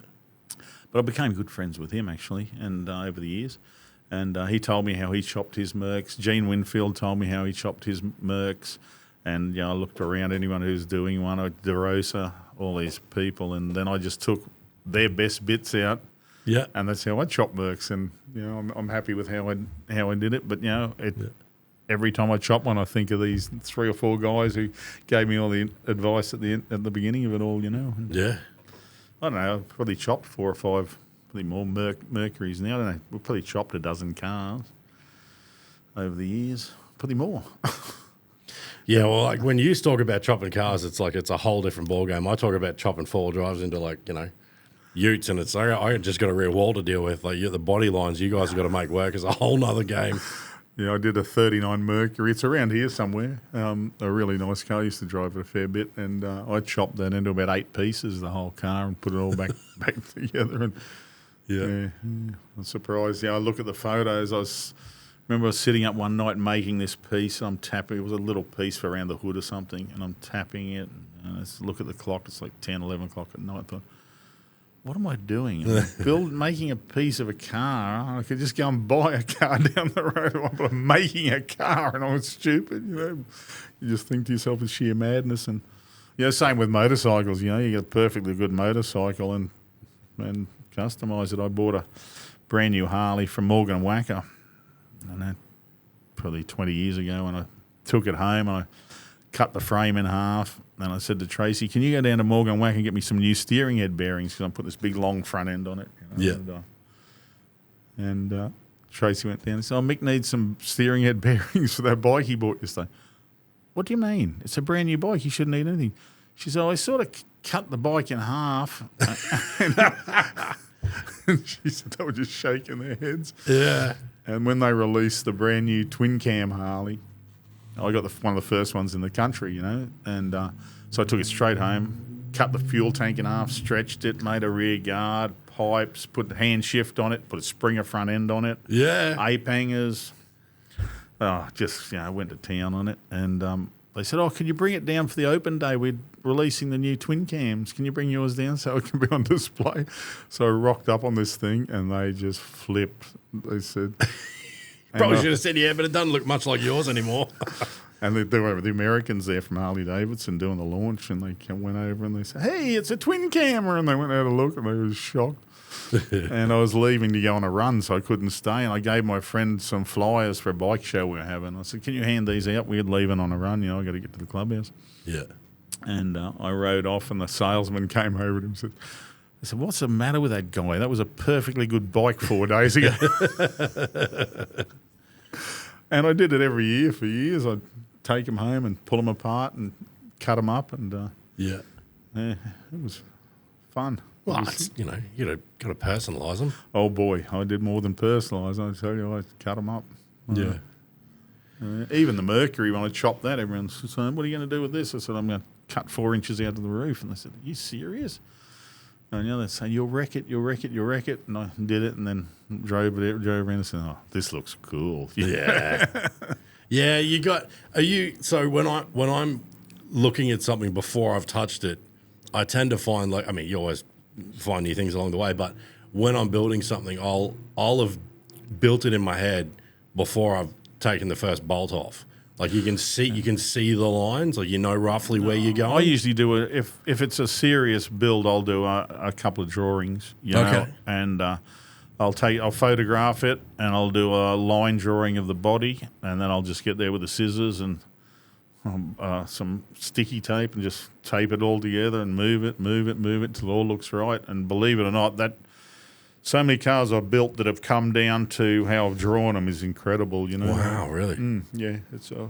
But I became good friends with him, actually, and over the years. And he told me how he chopped his Mercs. Gene Winfield told me how he chopped his Mercs. And, I looked around anyone who's doing one, DeRosa, all these people, and then I just took their best bits out. Yeah. And that's how I chop Mercs, and, I'm happy with how I did it. But, every time I chop one, I think of these 3 or 4 guys who gave me all the advice at the beginning of it all, And Yeah. I don't know, I've probably chopped 4 or 5, probably more Mercuries now. I don't know, we've probably chopped a dozen cars over the years, probably more. Yeah, well, like when you talk about chopping cars, it's like it's a whole different ballgame. I talk about chopping 4-wheel drives into utes, and it's like I just got a rear wall to deal with. Like the body lines you guys have got to make work is a whole nother game. Yeah, I did a 39 Mercury. It's around here somewhere. A really nice car. I used to drive it a fair bit, and I chopped that into about 8 pieces, the whole car, and put it all back together. And yeah, I'm surprised. I look at the photos. I remember I was sitting up one night making this piece, and I'm tapping. It was a little piece for around the hood or something, and I'm tapping it. And I just look at the clock. It's like 10, 11 o'clock at night. I thought, what am I doing? Making a piece of a car. I could just go and buy a car down the road. But I'm making a car, and I'm stupid. You just think to yourself, it's sheer madness. And same with motorcycles. You get a perfectly good motorcycle and customise it. I bought a brand new Harley from Morgan & Wacker. And that probably 20 years ago, and I took it home and I cut the frame in half. And I said to Tracy, can you go down to Morgan Wack and get me some new steering head bearings? Because I'm putting this big long front end on it. And Tracy went down and said, Mick needs some steering head bearings for that bike he bought yesterday. What do you mean? It's a brand new bike. You shouldn't need anything. She said, I sort of cut the bike in half. And she said they were just shaking their heads. Yeah. And when they released the brand new twin cam Harley, I got one of the first ones in the country, and so I took it straight home, cut the fuel tank in half, stretched it, made a rear guard, pipes, put the hand shift on it, put a Springer front end on it, ape hangers. Just went to town on it, and they said, can you bring it down for the open day? We're releasing the new twin cams. Can you bring yours down so it can be on display? So I rocked up on this thing, and they just flipped. They said... Probably should have said, but it doesn't look much like yours anymore. And there were the Americans there from Harley Davidson doing the launch, and they went over and they said, hey, it's a twin camera. And they went out to look, and they were shocked. And I was leaving to go on a run, so I couldn't stay. And I gave my friend some flyers for a bike show we were having. I said, can you hand these out? We're leaving on a run. I got to get to the clubhouse. Yeah. And I rode off, and the salesman came over to him and said, I said, what's the matter with that guy? That was a perfectly good bike 4 days ago. And I did it every year for years. I'd take them home and pull them apart and cut them up. And it was fun. Well, you got to personalise them. Oh, boy, I did more than personalise. I tell you, I cut them up. Yeah. Even the Mercury, when I chopped that, everyone's saying, what are you going to do with this? I said, I'm going to cut 4 inches out of the roof. And they said, are you serious? And they're saying, you'll wreck it. And I did it, and then drove around and said, this looks cool. Yeah. Yeah, so when I'm looking at something before I've touched it, I tend to find, you always find new things along the way, but when I'm building something, I'll have built it in my head before I've taken the first bolt off. Like you can see the lines, like roughly where you're going. I usually do it if it's a serious build. I'll do a couple of drawings, know, and I'll photograph it, and I'll do a line drawing of the body, and then I'll just get there with the scissors and some sticky tape and just tape it all together and move it till it all looks right. And believe it or not, that so many cars I've built that have come down to how I've drawn them is incredible. Wow, really? Yeah, it's a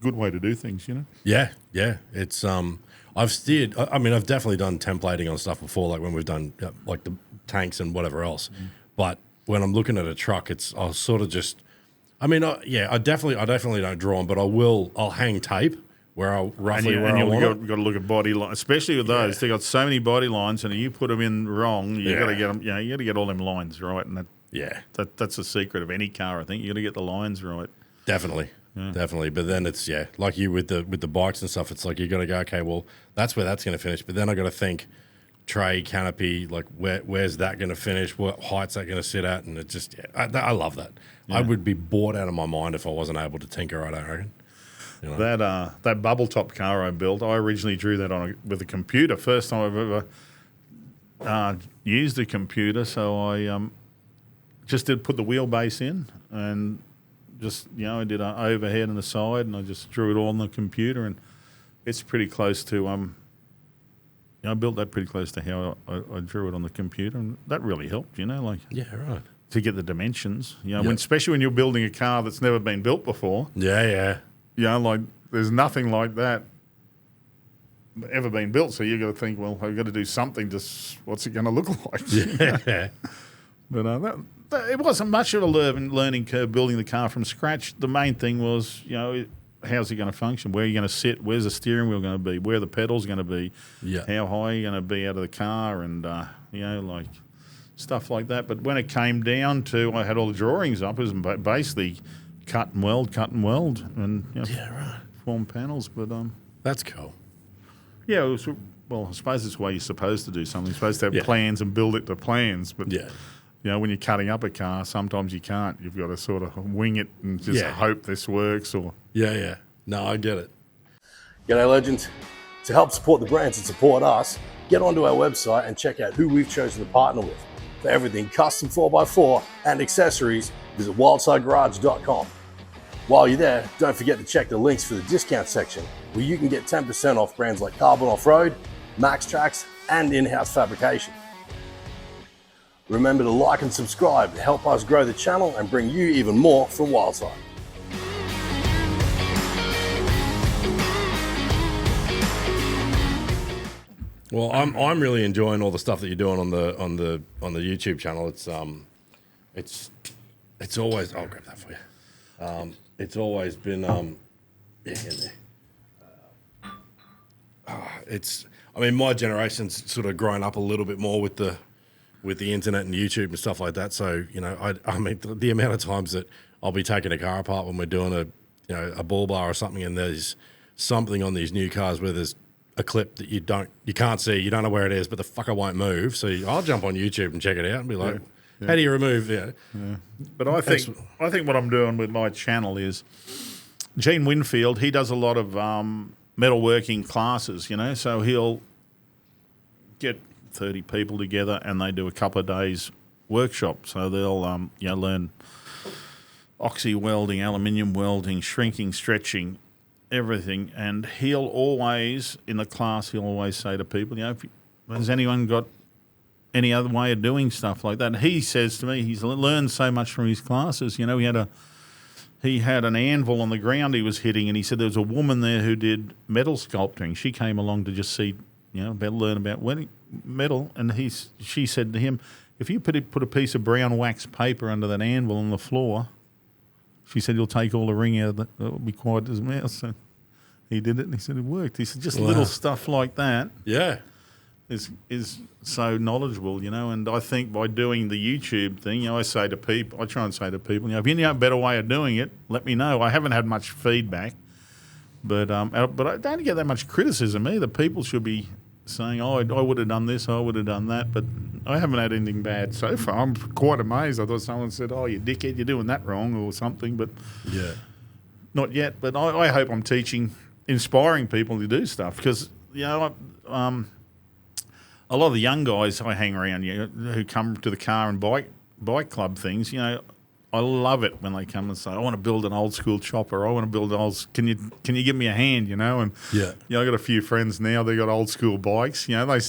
good way to do things. Yeah. It's I've steered. I've definitely done templating on stuff before, like when we've done like the tanks and whatever else. But when I'm looking at a truck, I'll sort of just. I definitely don't draw them, but I'll hang tape where I'll roughly where I want it. Got to look at body lines, especially with those. They got so many body lines, and if you put them in wrong, you got to get them. You got to get all them lines right, and that's the secret of any car. I think you got to get the lines right. Definitely. But then it's like you with the bikes and stuff. It's like you got to go. Okay, well that's where that's going to finish. But then I got to think tray, canopy, like where's that going to finish? What height's that going to sit at? And it just I love that. Yeah. I would be bored out of my mind if I wasn't able to tinker. I don't reckon. That bubble top car I built, I originally drew that with a computer. First time I've ever used a computer, so I just put the wheelbase in and just I did an overhead and a side, and I just drew it all on the computer, and it's pretty close to I built that pretty close to how I drew it on the computer, and that really helped. Right. To get the dimensions, especially when you're building a car that's never been built before. Yeah. There's nothing like that ever been built, so you got to think, well, I've got to do something. Just what's it going to look like? Yeah. But it wasn't much of a learning curve building the car from scratch. The main thing was, how's it going to function? Where are you going to sit? Where's the steering wheel going to be? Where are the pedals going to be? Yeah. How high are you going to be out of the car? And stuff like that. But when it came down to, I had all the drawings up. It was basically cut and weld, and form panels. But that's cool. Yeah, it was, I suppose it's the way you're supposed to do something. You're supposed to have plans and build it to plans. But when you're cutting up a car, sometimes you can't. You've got to sort of wing it and just hope this works. Or no, I get it. G'day, legends. To help support the brands and support us, get onto our website and check out who we've chosen to partner with. For everything custom 4x4 and accessories, visit wildsidegarage.com. While you're there, don't forget to check the links for the discount section, where you can get 10% off brands like Carbon Off-Road, MAXTRAX, and In-House Fabrication. Remember to like and subscribe to help us grow the channel and bring you even more from Wildside. Well, I'm really enjoying all the stuff that you're doing on the YouTube channel. It's always, I'll grab that for you. It's always been in there. I mean, my generation's sort of grown up a little bit more with the internet and YouTube and stuff like that. So, you know, I mean, the amount of times that I'll be taking a car apart when we're doing a bull bar or something, and there's something on these new cars where there's a clip that you can't see, you don't know where it is, but the fucker won't move. So I'll jump on YouTube and check it out and be like, how do you remove it? Yeah. But I think what I'm doing with my channel is Gene Winfield, he does a lot of metalworking classes, you know, so he'll get 30 people together and they do a couple of days workshop. So they'll learn oxy welding, aluminium welding, shrinking, stretching, everything. And he'll always, in the class, he'll always say to people, you know, has anyone got any other way of doing stuff like that? And he says to me, he's learned so much from his classes. You know, he had an anvil on the ground he was hitting, and he said there was a woman there who did metal sculpting. She came along to just see, you know, learn about metal, and she said to him, if you put a piece of brown wax paper under that anvil on the floor, she said, you'll take all the ring out of it. It'll be quiet as a mouse. So he did it, and he said it worked. He said just little stuff like that. Yeah. Is so knowledgeable, you know, and I think by doing the YouTube thing, you know, I try and say to people, you know, if you know a better way of doing it, let me know. I haven't had much feedback, but I don't get that much criticism either. People should be saying, oh, I would have done this, I would have done that, but I haven't had anything bad so far. I'm quite amazed. I thought someone said, oh, you dickhead, you're doing that wrong or something, but not yet. But I hope I'm inspiring people to do stuff because, you know, a lot of the young guys I hang around, you know, who come to the car and bike club things, you know, I love it when they come and say, I want to build an old school chopper. I want to build can you give me a hand, you know? And you know, I got a few friends now, they got old school bikes. You know,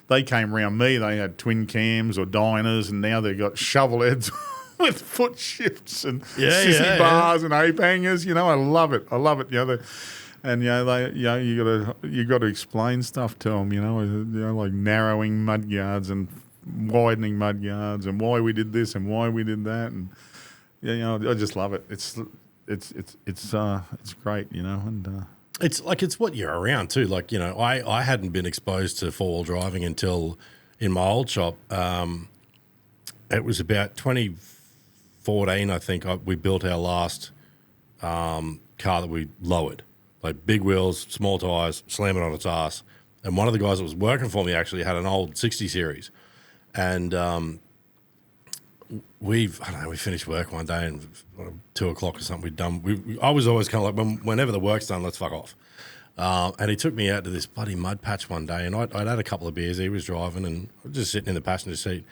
they came around me, they had twin cams or diners, and now they've got shovel heads with foot shifts and sissy bars and ape hangers. You know, I love it. You know, and you got to explain stuff to them. You know, like narrowing mud guards and widening mud guards and why we did this and why we did that, and you know, I just love it. It's great, you know, and it's what you're around too. Like, you know, I hadn't been exposed to 4-wheel driving until in my old shop. It was about 2014, I think. We built our last car that we lowered. Like big wheels, small tyres, slam it on its ass. And one of the guys that was working for me actually had an old 60 series. And we finished work one day and 2 o'clock or something we'd done. I was always kind of like, whenever the work's done, let's fuck off. And he took me out to this bloody mud patch one day, and I'd had a couple of beers. He was driving, and I was just sitting in the passenger seat.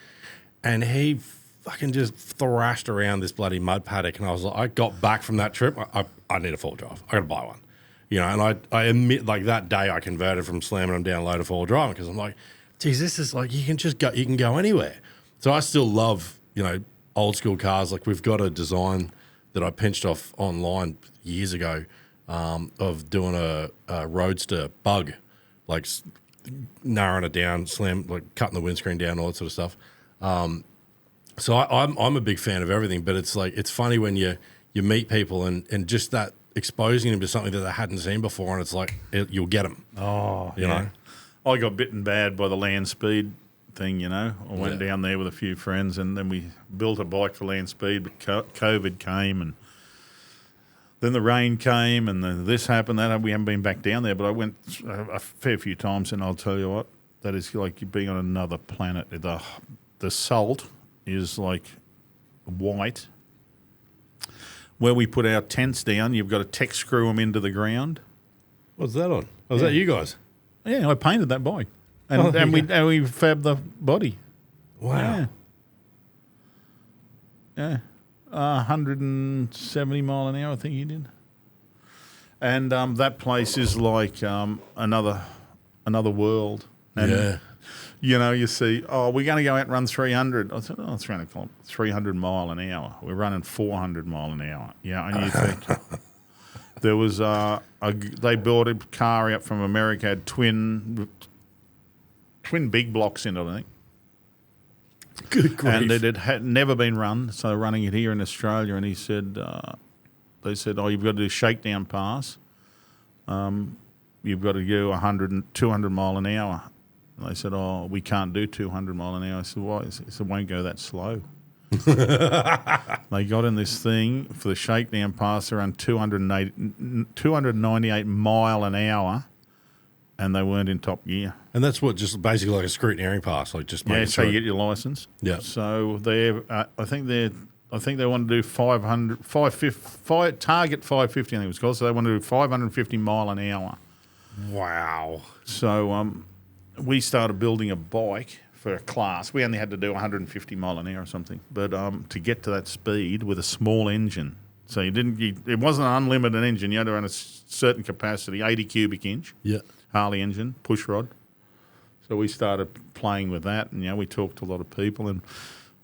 And he fucking just thrashed around this bloody mud paddock. And I was like, I got back from that trip. I need a 4-wheel drive. I got to buy one. You know, and I admit, like that day I converted from slamming them down low to 4-wheel driving because I'm like, geez, this is like, you can go anywhere. So I still love, you know, old school cars. Like we've got a design that I pinched off online years ago of doing a roadster bug, like narrowing it down, like cutting the windscreen down, all that sort of stuff. So I'm a big fan of everything, but it's like, it's funny when you meet people and just that exposing them to something that they hadn't seen before, and it's like, you'll get them. Oh, you know? I got bitten bad by the land speed thing, you know. I went down there with a few friends, and then we built a bike for land speed, but COVID came, and then the rain came, and then this happened, that happened. We haven't been back down there, but I went a fair few times, and I'll tell you what, that is like you're being on another planet. The salt is like white. Where we put our tents down, you've got to tech screw them into the ground. What's that on? Was that you guys? Yeah, I painted that bike. And we fabbed the body. Wow. Yeah. 170 mile an hour, I think he did. And that place is like another world. And, Yeah. You know, you see, we're going to go out and run 300. I said, 300 mile an hour. We're running 400 mile an hour. Yeah, and you think there was they built a car out from America, had twin big blocks in it, I think. Good grief. And it had never been run, so they're running it here in Australia. And he said, they said, you've got to do shakedown pass. You've got to go 200 mile an hour. And they said, we can't do 200 mile an hour. I said, why? He said, it won't go that slow. They got in this thing for the shakedown pass around 298 mile an hour, and they weren't in top gear. And that's what, just basically like a scrutineering pass, like just making so sure. you get your license. Yeah. So I think they want to do 550, target 550, I think it was called. So they want to do 550 mile an hour. Wow. So we started building a bike for a class. We only had to do 150 mile an hour or something, but to get to that speed with a small engine. So it wasn't an unlimited engine. You had to run a certain capacity, 80 cubic inch. Yeah. Harley engine, push rod. So we started playing with that, and we talked to a lot of people. And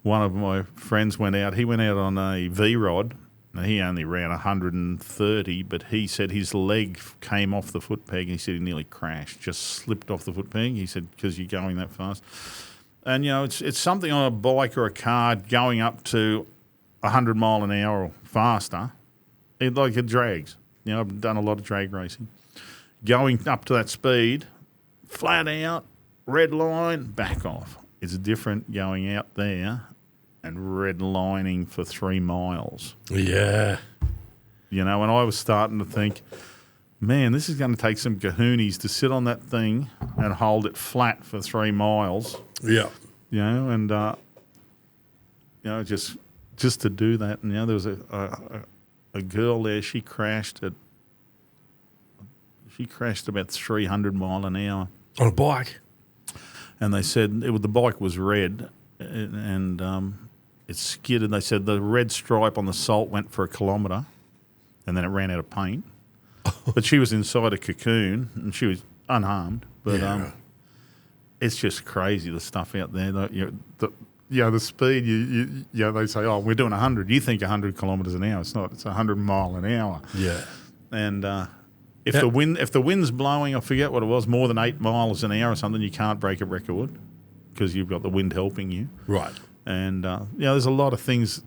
one of my friends went out. He went out on a V rod. Now, he only ran 130, but he said his leg came off the foot peg. And he said he nearly crashed, just slipped off the foot peg. He said because you're going that fast, and it's something on a bike or a car going up to 100 mile an hour or faster. It drags. I've done a lot of drag racing. Going up to that speed, flat out, red line, back off. It's different going out there and red lining for 3 miles. Yeah. And I was starting to think, man, this is going to take some kahoonies to sit on that thing and hold it flat for 3 miles. Yeah. And just to do that. And there was a girl there. She crashed about 300 mile an hour On a bike. and they said the bike was red, and it skidded. They said the red stripe on the salt went for 1 kilometre, and then it ran out of paint. But she was inside a cocoon, and she was unharmed. But it's just crazy, the stuff out there. The speed. They say, we're doing 100. You think 100 kilometres an hour? It's not. It's 100 mile an hour. Yeah. And if the wind's blowing, I forget what it was, more than 8 miles an hour or something, you can't break a record because you've got the wind helping you. Right. And there's a lot of things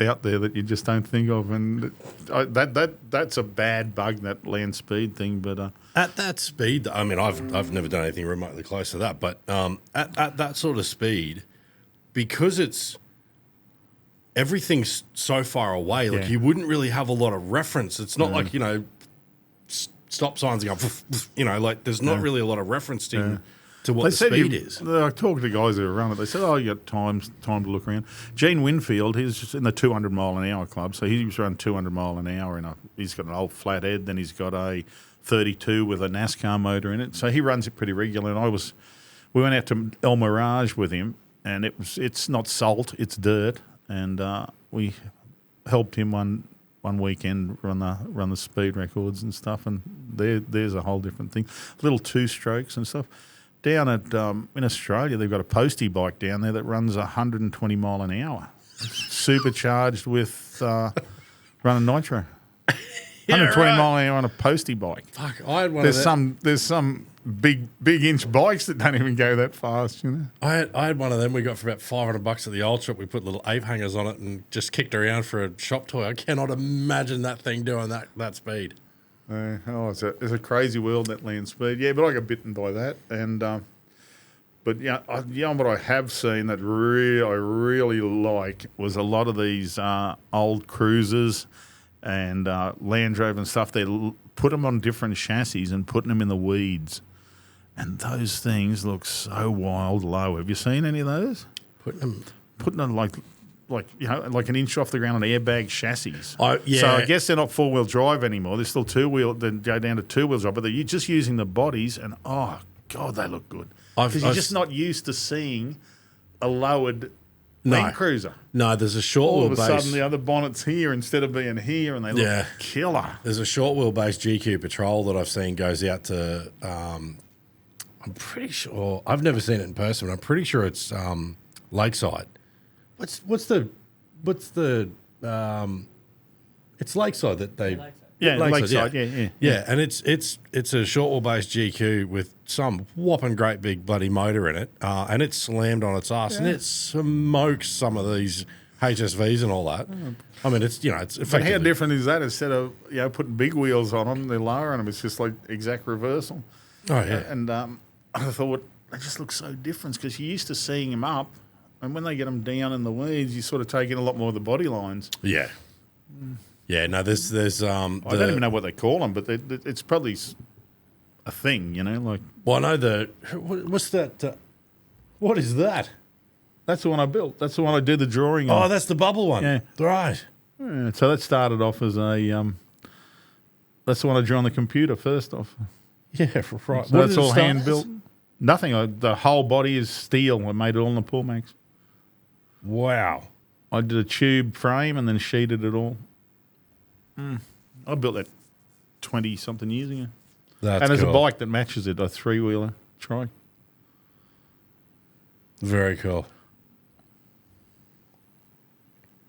out there that you just don't think of, and that's a bad bug, that land speed thing. But at that speed, I mean, I've never done anything remotely close to that, but at that sort of speed, because everything's so far away, like you wouldn't really have a lot of reference. It's not like stop signs go, like there's not really a lot of reference to what the speed is. I talked to guys who run it. They said, you got time to look around. Gene Winfield, he's just in the 200 mile an hour club, so he's running 200 mile an hour, and he's got an old flathead, then he's got a 32 with a NASCAR motor in it, so he runs it pretty regular. And we went out to El Mirage with him, and it's not salt, it's dirt, and we helped him one weekend run the speed records and stuff, and there's a whole different thing. Little 2-strokes and stuff. Down at in Australia, they've got a postie bike down there that runs 120 mile an hour, supercharged with running nitro. 120 mile an hour on a postie bike. Fuck, I had one There's some big inch bikes that don't even go that fast. I had one of them. We got for about $500 at the old shop. We put little ape hangers on it and just kicked around for a shop toy. I cannot imagine that thing doing that speed. It's a crazy world, that land speed. Yeah, but I got bitten by that. And but what I have seen that I really like was a lot of these old cruisers and Land Rover and stuff. They put them on different chassis and putting them in the weeds, and those things look so wild low. Have you seen any of those? Putting them like an inch off the ground on airbag chassis. Oh, yeah. So I guess they're not 4-wheel drive anymore. They're still 2-wheel. They go down to 2-wheel drive, but they're just using the bodies, and oh God, they look good. Because you're just not used to seeing a lowered Land Cruiser. No, there's a short All wheelbase. of a sudden, the other bonnet's here instead of being here, and they look killer. There's a short wheelbase GQ Patrol that I've seen goes out to. I'm pretty sure I've never seen it in person, but I'm pretty sure it's Lakeside. What's the it's Lakeside that they. Lakeside. Yeah, and it's a short wheelbase GQ with some whopping great big bloody motor in it, and it's slammed on its ass, and it smokes some of these HSVs and all that. I mean, it's effectively. But how different is that? Instead of putting big wheels on them, they're lowering them. It's just like exact reversal. Oh yeah, and I thought they just look so different because you're used to seeing them up, and when they get them down in the weeds, you sort of take in a lot more of the body lines. Yeah. Yeah, no, there's I don't even know what they call them, but it's probably a thing, like. Well, I know what's that? What is that? That's the one I built. That's the one I did the drawing on. Oh, that's the bubble one. Yeah. Right. Yeah, so that started off as that's the one I drew on the computer first off. Yeah, right. So that's all hand built. Nothing. The whole body is steel. I made it all in the Pull Max. Wow. I did a tube frame and then sheeted it all. I built that 20-something years ago. That's and there's cool. a bike that matches it, a 3-wheeler trike. Very cool.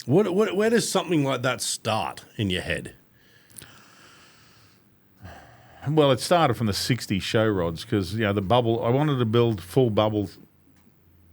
Where does something like that start in your head? Well, it started from the 60 show rods because, the bubble, I wanted to build full bubbles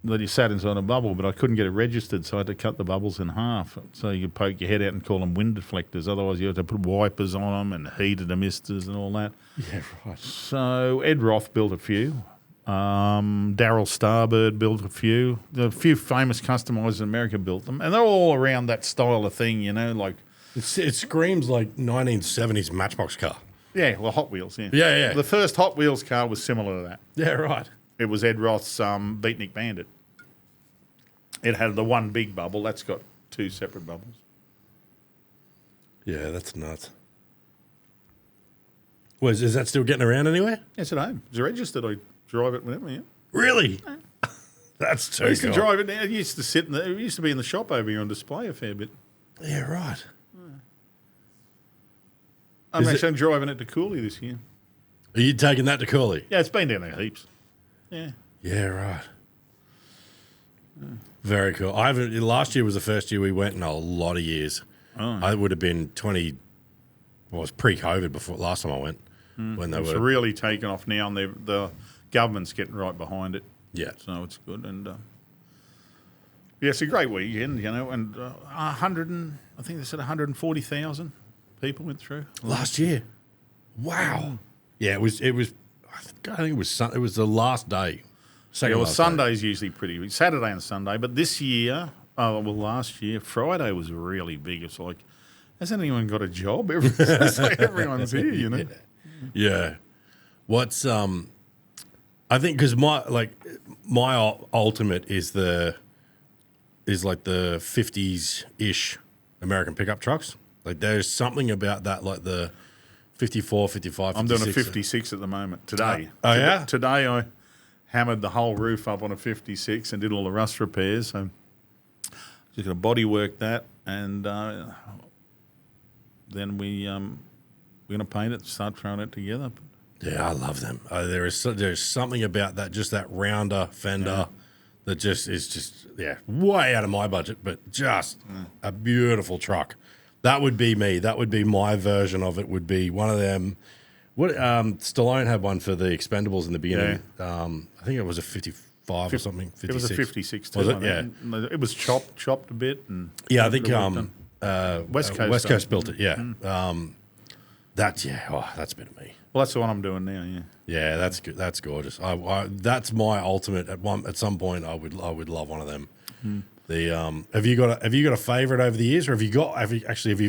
that you sat inside a bubble, but I couldn't get it registered, so I had to cut the bubbles in half. So you could poke your head out and call them wind deflectors. Otherwise, you had to put wipers on them and heated emisters and all that. Yeah, right. So Ed Roth built a few. Daryl Starbird built a few. A few famous customizers in America built them. And they're all around that style of thing, like... It screams like 1970s Matchbox car. Yeah, well, Hot Wheels, yeah. Yeah. The first Hot Wheels car was similar to that. Yeah, right. It was Ed Roth's Beatnik Bandit. It had the one big bubble. That's got 2 separate bubbles. Yeah, that's nuts. Is that still getting around anywhere? Yes, at home. It's registered. I drive it whenever, yeah. Really? That's too cool. I used to drive it. It used to sit it used to be in the shop over here on display a fair bit. Yeah, right. I'm actually driving it to Cooley this year. Are you taking that to Cooley? Yeah, it's been down there heaps. Yeah. Yeah, right. Very cool. Last year was the first year we went in a lot of years. Oh. I would have been 20. Well, it was pre-COVID before last time I went. When they It's were really taken off now, and the government's getting right behind it. Yeah. So it's good, and it's a great weekend, and 100 and I think they said 140,000 people went through last year. Wow. Yeah, it was. I think it was the last day. Sunday's usually pretty big. Saturday and Sunday, but this year, last year, Friday was really big. It's like, has anyone got a job? Everyone's here, Yeah. What's I think because my ultimate is like the 50s-ish American pickup trucks. Like there's something about that, like the 54, 55, 56. I'm doing a 56 at the moment today. Oh, yeah? Today I hammered the whole roof up on a 56 and did all the rust repairs. So just going to body work that, and then we're going to paint it, start throwing it together. Yeah, I love them. There's something about that, just that rounder fender that is way out of my budget, but just a beautiful truck. That would be me. That would be my version of it. Would be one of them. What Stallone had one for the Expendables in the beginning. Yeah. I think it was a 55 or something. 56. It was a 56 too. Was it? Yeah. It was chopped a bit. And I think West Coast built it. Yeah. That's a bit of me. Well, that's the one I'm doing now. Yeah. Yeah, that's good. That's gorgeous. That's my ultimate. At some point, I would love one of them. Have you got a favorite over the years, or have you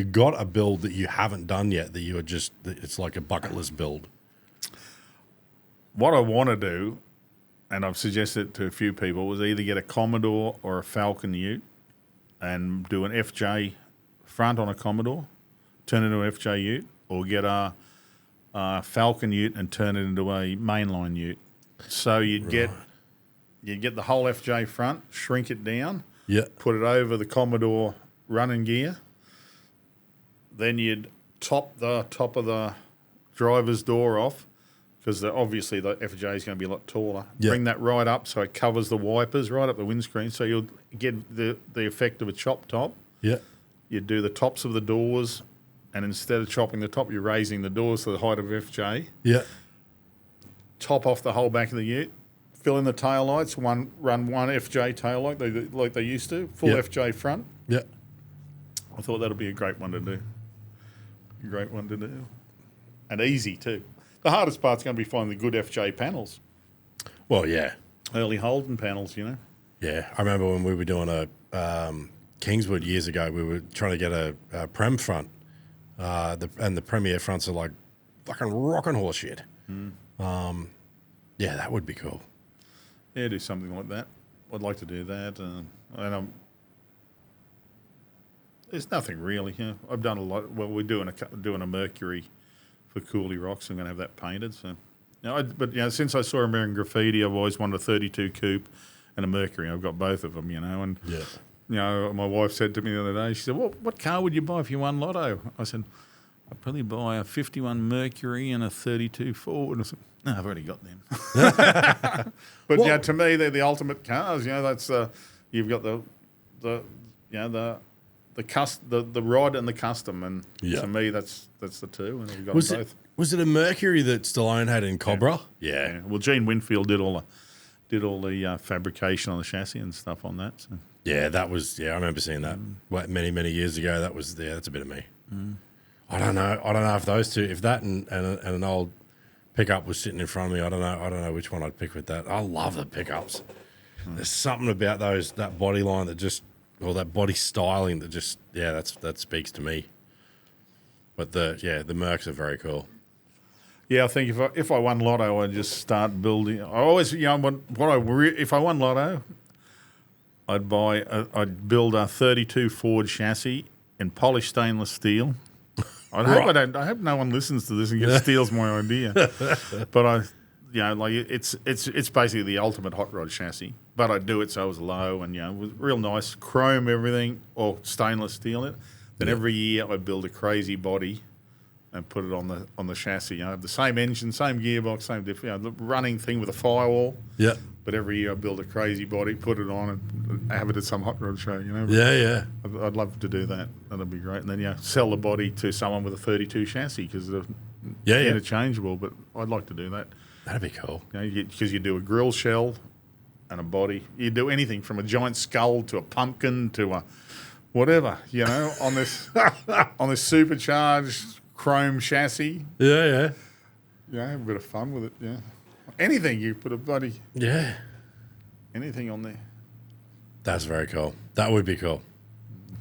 got a build that you haven't done yet that you are just it's like a bucket list build? What I want to do, and I've suggested it to a few people, was either get a Commodore or a Falcon Ute and do an FJ front on a Commodore, turn it into an FJ Ute, or get a Falcon Ute and turn it into a mainline Ute. So you'd get the whole FJ front, shrink it down, Yeah. Put it over the Commodore running gear. Then you'd top the top of the driver's door off because obviously the FJ is going to be a lot taller. Yeah. Bring that right up so it covers the wipers right up the windscreen so you'll get the effect of a chop top. Yeah. You do the tops of the doors, and instead of chopping the top, you're raising the doors to the height of FJ. Yeah. Top off the whole back of the ute. Fill in the tail lights. Run one FJ tail light like they used to. Full Yeah. FJ front. Yeah. I thought that'd be a great one to do. A great one to do, and easy too. The hardest part's going to be finding the good FJ panels. Well, yeah. Early Holden panels, you know. Yeah. I remember when we were doing a Kingswood years ago, we were trying to get a Prem front. And the Premier fronts are like fucking rocking horse shit. Yeah, that would be cool. Yeah, do something like that. I'd like to do that. And there's nothing really. You know, I've done a lot. Well, we're doing a Mercury for Cooley Rocks. I'm going to have that painted. So, but since I saw American Graffiti, I've always wanted a 32 coupe and a Mercury. I've got both of them. You know, and my wife said to me the other day, she said, "What car would you buy if you won Lotto?" I said, "I'd probably buy a 51 Mercury and a 32 Ford." I said, "No, I've already got them." But to me, they're the ultimate cars. You know, that's you've got the rod and the custom, and to me, that's the two. And we've got both. Was it a Mercury that Stallone had in Cobra? Yeah. Well, Gene Winfield did all the fabrication on the chassis and stuff on that. So. Yeah, that was. Yeah, I remember seeing that many years ago. That was. Yeah, that's a bit of me. I don't know if those two, if that and an old pickup was sitting in front of me, I don't know which one I'd pick with that. I love the pickups. There's something about that body line that body styling that speaks to me. But the Mercs are very cool. Yeah, I think if I won Lotto, I'd just start building. I always, if I won Lotto, I'd build a 32 Ford chassis in polished stainless steel. I hope no one listens to this and steals my idea. But it's basically the ultimate hot rod chassis. But I do it so it was low and with real nice chrome everything or stainless steel in it. Then every year I build a crazy body and put it on the chassis. Have the same engine, same gearbox, same the running thing with a firewall. Yeah. But every year I build a crazy body, put it on, and have it at some hot rod show. Yeah. I'd love to do that. That'd be great. And then sell the body to someone with a 32 chassis because they're interchangeable. But I'd like to do that. That'd be cool. Because you do a grill shell and a body. You do anything from a giant skull to a pumpkin to a whatever. On this supercharged chrome chassis. Yeah. Have a bit of fun with it. Yeah. Anything you put a bloody anything on there. That's very cool. That would be cool.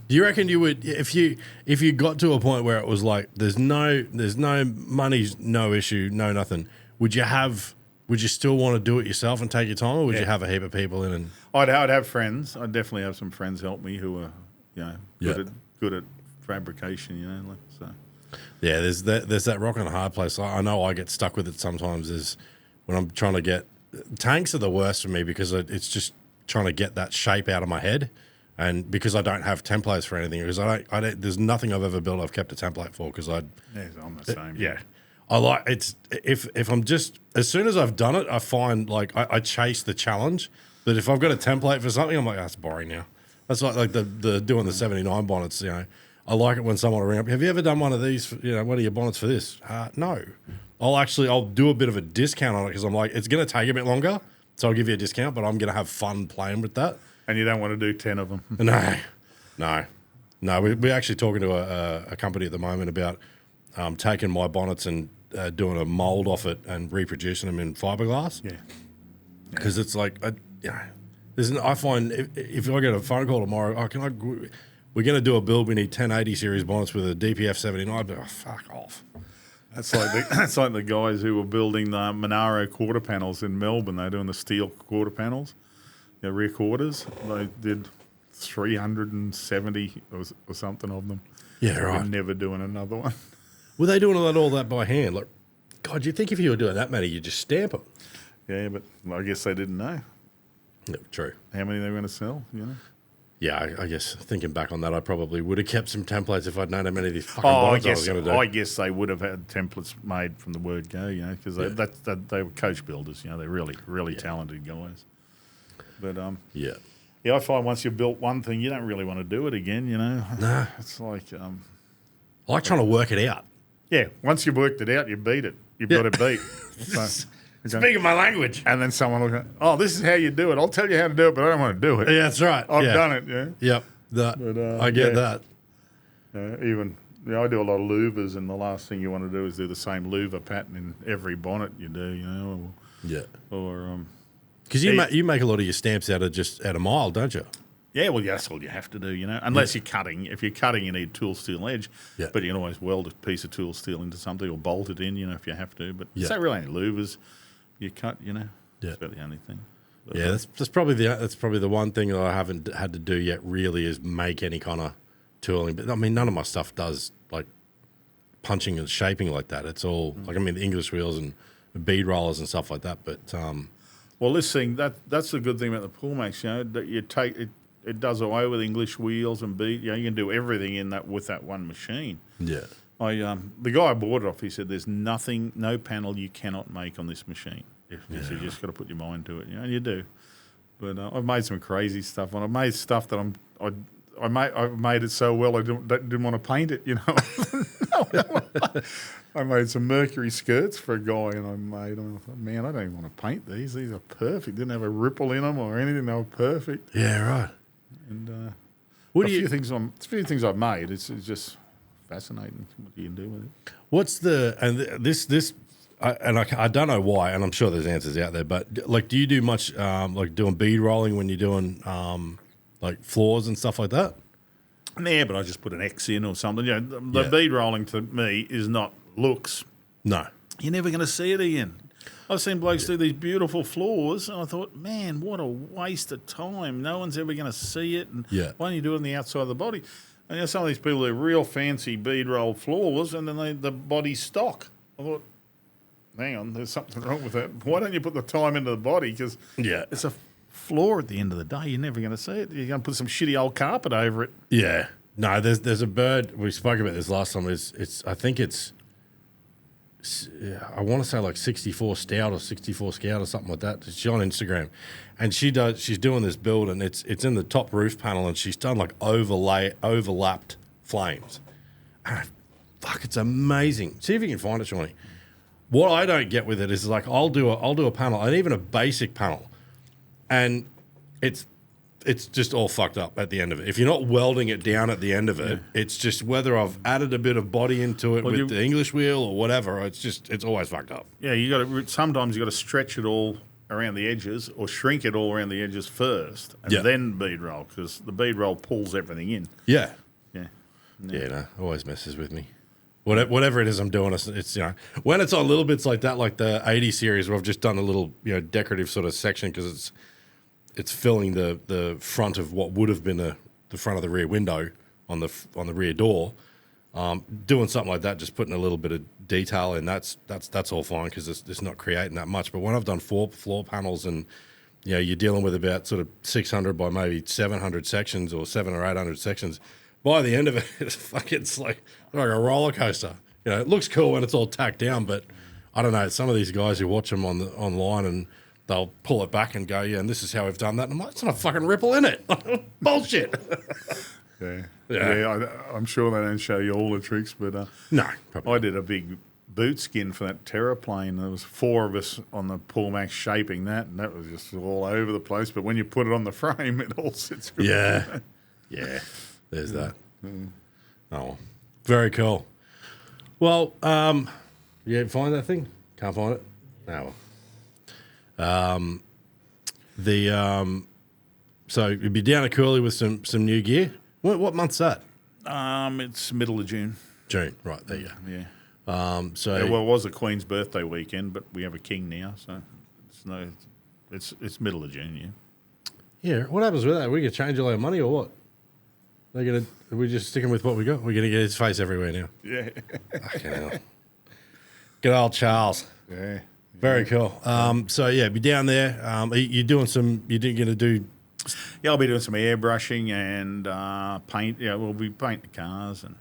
Do you reckon you would if you got to a point where it was like there's no money's no issue, no nothing, would you still want to do it yourself and take your time, or would you have a heap of people in and I'd have friends. I'd definitely have some friends help me who are good at fabrication, so. Yeah, there's that rock and a hard place. I know I get stuck with it sometimes is when I'm trying to get tanks are the worst for me because it's just trying to get that shape out of my head, and because I don't have templates for anything because I don't there's nothing I've ever built I've kept a template for because I'm the same. Yeah, I like it's if I'm just as soon as I've done it I find like I chase the challenge, but if I've got a template for something I'm like that's boring now. That's like the doing the 79 bonnets. I like it when someone will ring up. Have you ever done one of these? What are your bonnets for this? No. I'll do a bit of a discount on it because I'm like, it's going to take a bit longer, so I'll give you a discount, but I'm going to have fun playing with that. And you don't want to do 10 of them. No. We're actually talking to a company at the moment about taking my bonnets and doing a mold off it and reproducing them in fiberglass. Yeah. Because it's like, I find if I get a phone call tomorrow, we're going to do a build. We need 1080 series bonnets with a DPF 79. But fuck off. That's like the guys who were building the Monaro quarter panels in Melbourne. They're doing the steel quarter panels, rear quarters. They did 370 or something of them. Yeah, right. We're never doing another one. Were they doing all that by hand? Like, God, you'd think if you were doing that many, you'd just stamp them. Yeah, but I guess they didn't know. Yeah, true. How many they were going to sell, Yeah, I guess thinking back on that, I probably would have kept some templates if I'd known how many of these fucking bonnets I was going to do. I guess they would have had templates made from the word go, because they were coach builders. They're really talented guys. But yeah, I find once you've built one thing, you don't really want to do it again. No, it's like I like trying to work it out. Yeah, once you've worked it out, you beat it. You've got it beat. Speaking my language. And then someone will go, this is how you do it. I'll tell you how to do it, but I don't want to do it. Yeah, that's right. I've done it, yeah. Yep. I get that. I do a lot of louvers, and the last thing you want to do is do the same louver pattern in every bonnet you do, Or because you make a lot of your stamps out of mile, don't you? Yeah, well, that's all you have to do, Unless you're cutting. If you're cutting, you need tool steel edge. Yeah. But you can always weld a piece of tool steel into something or bolt it in, if you have to. But it's not really any louvers. You cut, That's about the only thing. But, that's probably the one thing that I haven't had to do yet. Really, is make any kind of tooling. But I mean, none of my stuff does like punching and shaping like that. It's all the English wheels and bead rollers and stuff like that. But well, this thing that's the good thing about the Pool Max, that you take it. It does away with English wheels and bead. You can do everything in that with that one machine. Yeah. The guy I bought it off, he said, "There's no panel you cannot make on this machine. You just got to put your mind to it, and you do." But I've made some crazy stuff, and I've made stuff that I've made it so well I didn't want to paint it. I made some Mercury skirts for a guy, and I thought, man, I don't even want to paint these. These are perfect. Didn't have a ripple in them or anything. They were perfect. Yeah, right. And a few things I've made. It's just fascinating what you can do with it. What's I don't know why, and I'm sure there's answers out there, but like, do you do much like doing bead rolling when you're doing like floors and stuff like that? Yeah, but I just put an X in or something. The bead rolling to me is not looks. No. You're never going to see it again. I've seen blokes do these beautiful floors, and I thought, man, what a waste of time. No one's ever going to see it. And why don't you do it on the outside of the body? And some of these people do real fancy bead roll floors, and then the body's stock. I thought, hang on, there's something wrong with that. Why don't you put the time into the body? Because it's a floor at the end of the day. You're never going to see it. You're going to put some shitty old carpet over it. Yeah. No, there's a bird. We spoke about this last time. I think it's I want to say like 64 Stout or 64 Scout or something like that. She's on Instagram, and she's doing this build, and it's in the top roof panel, and she's done like overlapped flames. And it's amazing. See if you can find it, Shawnee. What I don't get with it is like I'll do a panel, and even a basic panel, and it's just all fucked up at the end of it. If you're not welding it down at the end of it, it's just whether I've added a bit of body into it with the English wheel or whatever. It's always fucked up. Yeah, sometimes you got to stretch it all around the edges or shrink it all around the edges first, and then bead roll, because the bead roll pulls everything in. Yeah. No, always messes with me. Whatever it is I'm doing, it's when it's on little bits like that, like the 80 series where I've just done a little decorative sort of section because it's filling the front of what would have been the front of the rear window on the rear door. Doing something like that, just putting a little bit of detail in, that's all fine because it's not creating that much. But when I've done floor panels and you're dealing with about sort of 600 by maybe 700 sections or 700 or 800 sections, by the end of it, it's like a roller coaster. It looks cool when it's all tacked down, but I don't know. Some of these guys who watch them online and they'll pull it back and go, and this is how we've done that. And I'm like, it's not a fucking ripple in it. Bullshit. I'm sure they don't show you all the tricks, but no, probably I did a big boot skin for that Terraplane. There was 4 of us on the Pool Max shaping that, and that was just all over the place. But when you put it on the frame, it all sits good. Yeah. There's that. Oh, very cool. Well, you find that thing? Can't find it? No. So you'd be down at Curly with some new gear. What month's that? It's middle of June. June, right, there you go. Yeah. It was a Queen's birthday weekend, but we have a king now, so it's middle of June. Yeah. What happens with that? We gonna change all our money or what? Are we just sticking with what we got? We're gonna get his face everywhere now. Yeah. Fucking hell. Good old Charles. Yeah. Very cool. So be down there. You're going to do Yeah, I'll be doing some airbrushing and paint. Yeah, we'll be painting cars and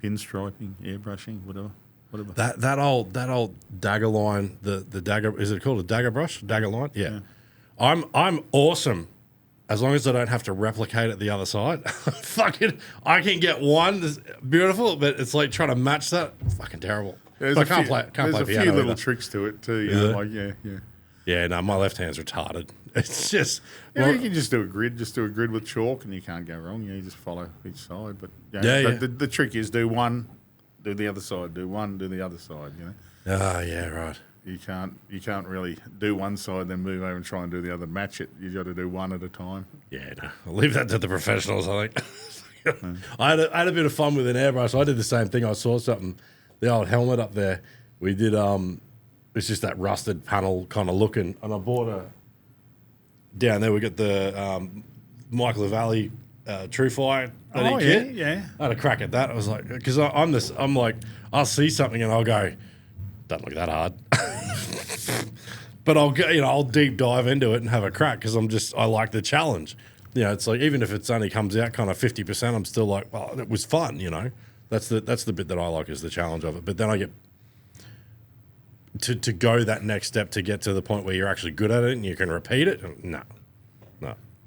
pinstriping, airbrushing, whatever. That old dagger line, the dagger, is it called a dagger brush? Dagger line? Yeah. I'm awesome as long as I don't have to replicate it the other side. Fucking, I can get one that's beautiful, but it's like trying to match that. Fucking terrible. There's I can't play piano. There's a few little tricks to it too. Yeah, no, my left hand's retarded. It's just... Yeah, you can just do a grid. Just do a grid with chalk and you can't go wrong. You just follow each side. But the trick is do one, do the other side. Do one, do the other side, you know. Ah, yeah, right. You can't really do one side, then move over and try and do the other. Match it. You got to do one at a time. Yeah, no, I'll leave that to the professionals, I think. I had a bit of fun with an airbrush. I did the same thing. I saw something, the old helmet up there. We did, it's just that rusted panel kind of looking, and I bought down there we got the Michael Lavallee TrueFire kit. Yeah. I had a crack at that. I was like, because I'm like, I'll see something and I'll go, doesn't look that hard. But I'll deep dive into it and have a crack because I like the challenge. You know, it's like even if it's only comes out kind of 50%, I'm still like, well, it was fun. You know, that's the bit that I like is the challenge of it. But then I get to go that next step to get to the point where you're actually good at it and you can repeat it. No,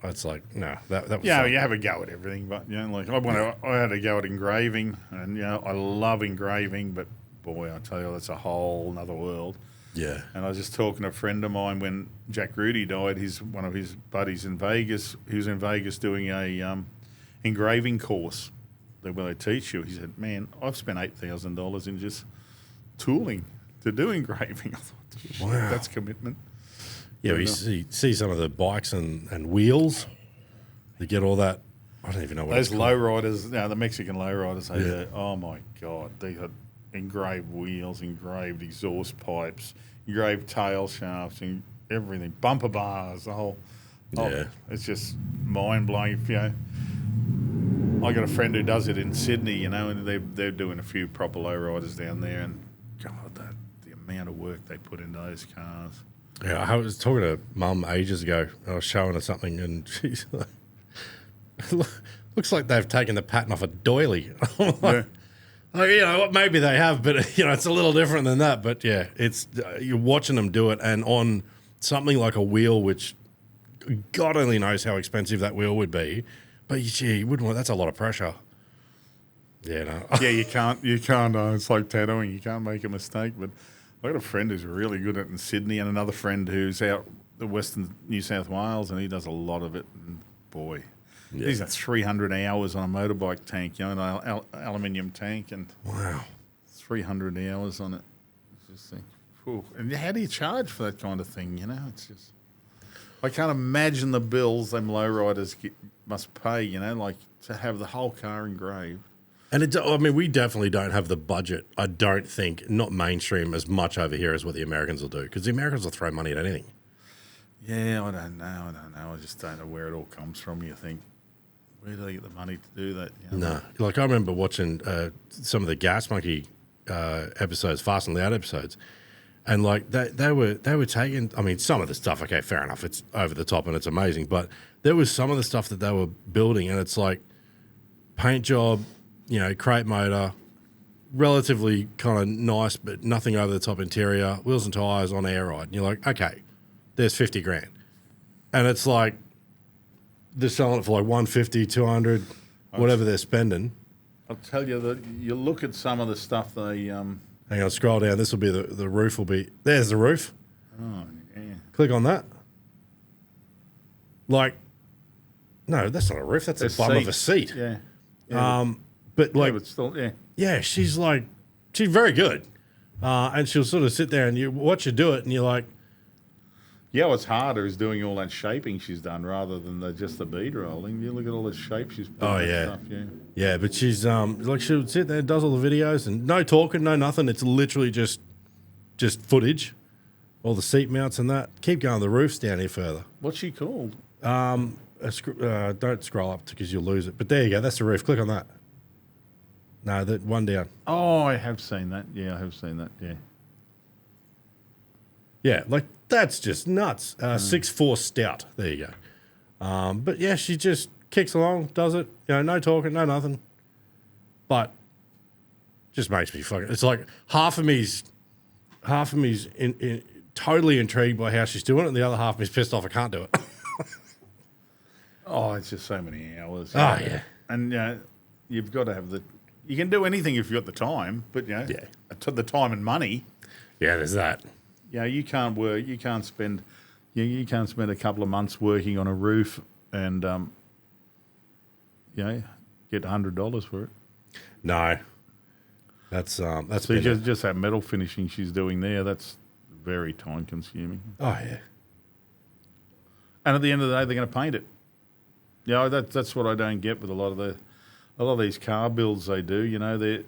it's like no. That was fun. You have a go at everything, but like I had a go at engraving, and I love engraving, but boy, I tell you, that's a whole another world. Yeah. And I was just talking to a friend of mine when Jack Rudy died. One of his buddies in Vegas. He was in Vegas doing a engraving course where they teach you. He said, "Man, I've spent $8,000 in just tooling to do engraving." I thought, wow, that's commitment. Yeah, we see some of the bikes and wheels. They get all that. I don't even know what those it's called. lowriders. The Mexican lowriders. Oh my God, they had engraved wheels, engraved exhaust pipes, engraved tail shafts, and everything, bumper bars, the whole. It's just mind blowing. I got a friend who does it in Sydney, and they're doing a few proper lowriders down there, and God, the amount of work they put into those cars. Yeah, I was talking to Mum ages ago. I was showing her something, and she's like, "Looks like they've taken the pattern off a doily." Maybe they have, but it's a little different than that. But yeah, it's you're watching them do it, and on something like a wheel, which God only knows how expensive that wheel would be. But you wouldn't want. That's a lot of pressure. Yeah, no. Yeah, you can't. It's like tattooing. You can't make a mistake. But I got a friend who's really good at it in Sydney, and another friend who's out in Western New South Wales, and he does a lot of it. And boy. Yeah. He's got 300 hours on a motorbike tank, an aluminium tank, and wow, 300 hours on it. Just think, and how do you charge for that kind of thing? It's just I can't imagine the bills them lowriders must pay. Like to have the whole car engraved. And we definitely don't have the budget. I don't think not mainstream as much over here as what the Americans will do because the Americans will throw money at anything. Yeah, I don't know. I just don't know where it all comes from. You think. Where do they get the money to do that? No. Like I remember watching some of the Gas Monkey episodes, Fast and Loud episodes, and like they were taking. I mean, some of the stuff. Okay, fair enough. It's over the top and it's amazing, but there was some of the stuff that they were building, and it's like paint job, crate motor, relatively kind of nice, but nothing over the top interior, wheels and tires on air ride. And you're like, okay, there's $50,000, and it's like. They're selling it for like 150, 200, whatever they're spending. I'll tell you that you look at some of the stuff they. Hang on, scroll down. This will be the roof. Will be there's the roof. Oh yeah. Click on that. Like, no, that's not a roof. That's a bum of a seat. Yeah. But like, but still, yeah. Yeah, she's very good, and she'll sort of sit there and you watch her do it, and you're like. Yeah, what's harder is doing all that shaping she's done rather than just the bead rolling. You look at all the shape she's put stuff, Yeah, but she's like she'll sit there and does all the videos and no talking, no nothing. It's literally just footage, all the seat mounts and that. Keep going, the roof's down here further. What's she called? Don't scroll up because you'll lose it. But there you go, that's the roof. Click on that. No, that one down. Oh, I have seen that. Yeah, I have seen that, yeah. Yeah, like that's just nuts. 6'4" stout. There you But yeah, she just kicks along, does it. You know, no talking, no nothing. But just makes me fucking. It's like half of me's totally intrigued by how she's doing it, and the other half of me's pissed off I can't do it. Oh, it's just so many hours. Oh yeah, and you've got to have the. You can do anything if you've got the time, but the time and money. Yeah, there's that. Yeah, you can't work. You can't spend. You can't spend a couple of months working on a roof and get $100 for it. No, that's so just that metal finishing she's doing there. That's very time consuming. Oh yeah. And at the end of the day, they're going to paint it. Yeah, that's what I don't get with a lot of these car builds they do. You know, they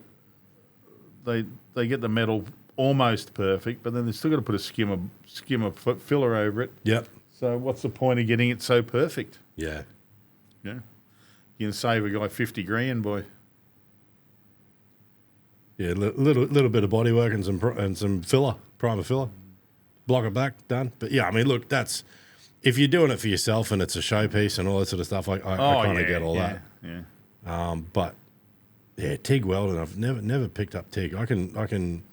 get the metal almost perfect, but then they've still got to put a skim of filler over it. Yep. So what's the point of getting it so perfect? Yeah. Yeah. You can save a guy $50,000 by. Yeah, little bit of bodywork and some filler, primer filler, block it back, done. But yeah, I mean, look, that's if you're doing it for yourself and it's a showpiece and all that sort of stuff. I kind of get all that. Yeah. But yeah, TIG welding. I've never picked up TIG. I can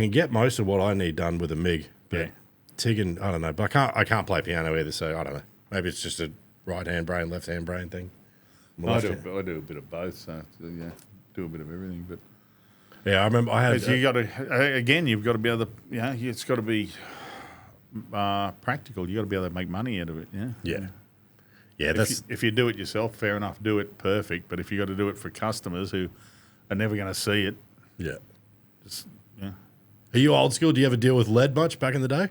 get most of what I need done with a MIG. But TIG and I don't know. But I can't play piano either. So I don't know. Maybe it's just a right hand brain, left hand brain thing. I do a bit of both. So yeah. Do a bit of everything, but yeah, I remember I had. You got to again. You've got to be able to. Yeah, it's got to be practical. You got to be able to make money out of it. Yeah. That's if you do it yourself, fair enough. Do it perfect. But if you got to do it for customers who are never going to see it, Are you old school? Do you ever deal with lead much back in the day?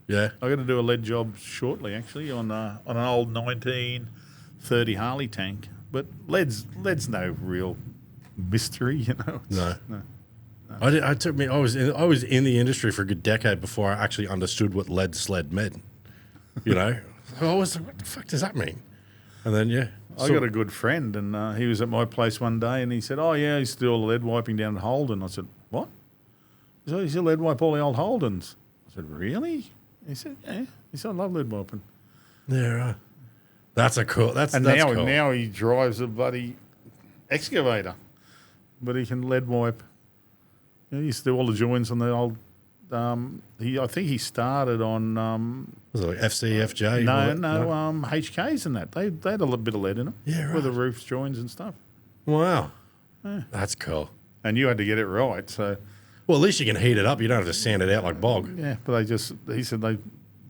Yeah. I got to do a lead job shortly, actually, on an old 1930 Harley tank. But lead's no real mystery, you know. No. I was in the industry for a good decade before I actually understood what lead sled meant. You know, I was like, what the fuck does that mean? And then I got a good friend, and he was at my place one day, and he said, "Oh yeah, he's still lead wiping down at Holden." I said, "What?" He said, "He's still lead wipe all the old Holdens." I said, "Really?" He said, "Yeah." He said, "I love lead wiping." Yeah, right. That's cool. Now he drives a bloody excavator. But he can lead wipe. He used to do all the joints on the old. I think he started on. Was it like FCFJ? No, HKs and that. They had a little bit of lead in them. Yeah, right. With the roofs joins and stuff. Wow, yeah. That's cool. And you had to get it right. So, well, at least you can heat it up. You don't have to sand it out like bog. Yeah, but he said the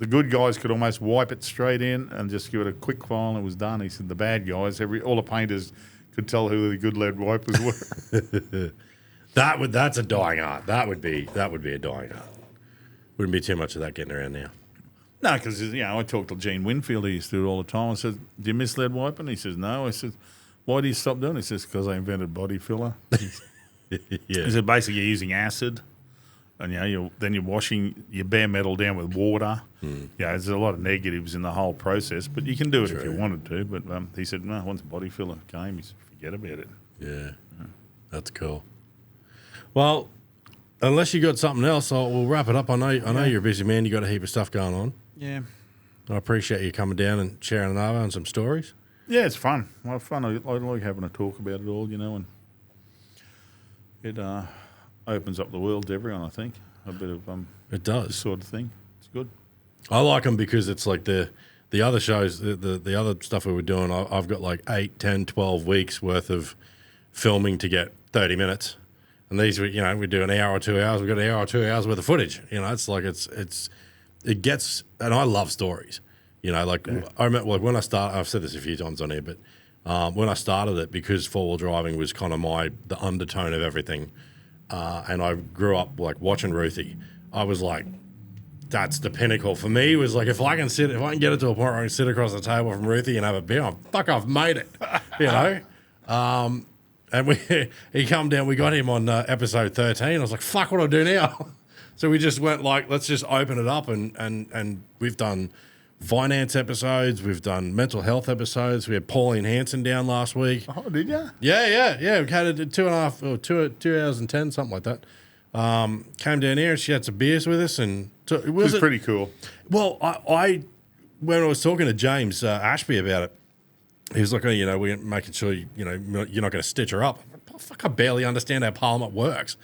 good guys could almost wipe it straight in and just give it a quick file and it was done. He said the bad guys, all the painters could tell who the good lead wipers were. That's a dying art. That would be a dying art. Wouldn't be too much of that getting around now. No, because I talked to Gene Winfield. He used to do it all the time. I said, "Do you miss lead wiping?" He says, "No." I said, "Why do you stop doing it?" He says, "Because I invented body filler." Yeah. He said, "Basically, you're using acid, and you're washing your bare metal down with water. Yeah, there's a lot of negatives in the whole process, but you can do it if you wanted to." But he said, "No, once body filler came, he said, forget about it." Yeah. That's cool. Well, unless you got something else, we'll wrap it up. I know you're a busy man. You got a heap of stuff going on. Yeah. I appreciate you coming down and sharing an hour and some stories. Yeah, it's fun. Well, fun. I like having a talk about it all, and it opens up the world to everyone. I think a bit of it does this sort of thing. It's good. I like them because it's like the other shows, the other stuff we were doing. I've got like 8, 10, 12 weeks worth of filming to get 30 minutes. And these, we do an hour or 2 hours. We've got an hour or 2 hours worth of footage. It's like it gets, and I love stories. I remember when I started. I've said this a few times on here, but when I started it, because 4-wheel driving was kind of the undertone of everything, and I grew up like watching Ruthie. I was like, that's the pinnacle for me. Was like if I can get it to a point where I can sit across the table from Ruthie and have a beer, I've made it. And he come down. We got him on episode 13. I was like, fuck, what do I do now? So we just went like, let's just open it up, and we've done finance episodes. We've done mental health episodes. We had Pauline Hanson down last week. Oh, did you? Yeah. We had it 2.5 or 2 hours and 10, something like that. Came down here and she had some beers with us, and it was pretty cool. Well, when I was talking to James Ashby about it, he was like, oh, you know, we're making sure, you're not going to stitch her up. Oh, fuck, I barely understand how Parliament works.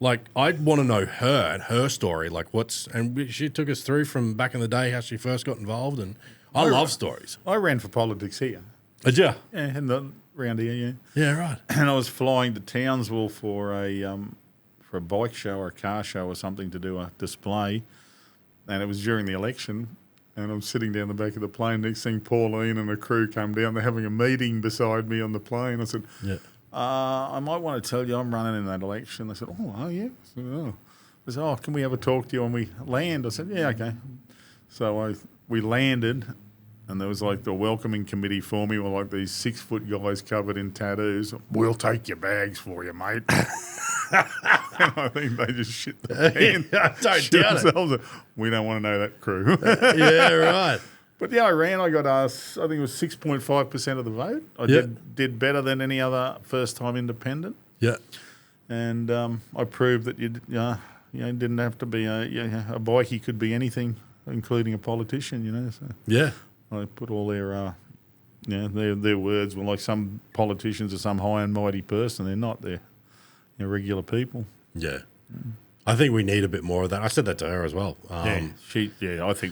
Like, I'd want to know her and her story. Like, she took us through from back in the day how she first got involved. And I love stories. I ran for politics here. Did you? Yeah, around here, yeah. Yeah, right. And I was flying to Townsville for a bike show or a car show or something to do a display. And it was during the election. And I'm sitting down the back of the plane. Next thing, Pauline and the crew come down. They're having a meeting beside me on the plane. I said, I might want to tell you I'm running in that election. They said, oh, yeah? I said, oh. I said, oh, can we have a talk to you when we land? I said, yeah, okay. So we landed, and there was like the welcoming committee for me were like these 6-foot guys covered in tattoos. We'll take your bags for you, mate. And I think they just shit the pants. Don't doubt it. We don't want to know that crew. Yeah, right. But yeah, I ran. I got, I think it was 6.5% of the vote. I did better than any other first-time independent. Yeah. And I proved that you didn't have to be a bikie, could be anything, including a politician. So yeah. I put all their words were like some politicians are some high and mighty person. They're not. They're regular people. Yeah. I think we need a bit more of that. I said that to her as well. I think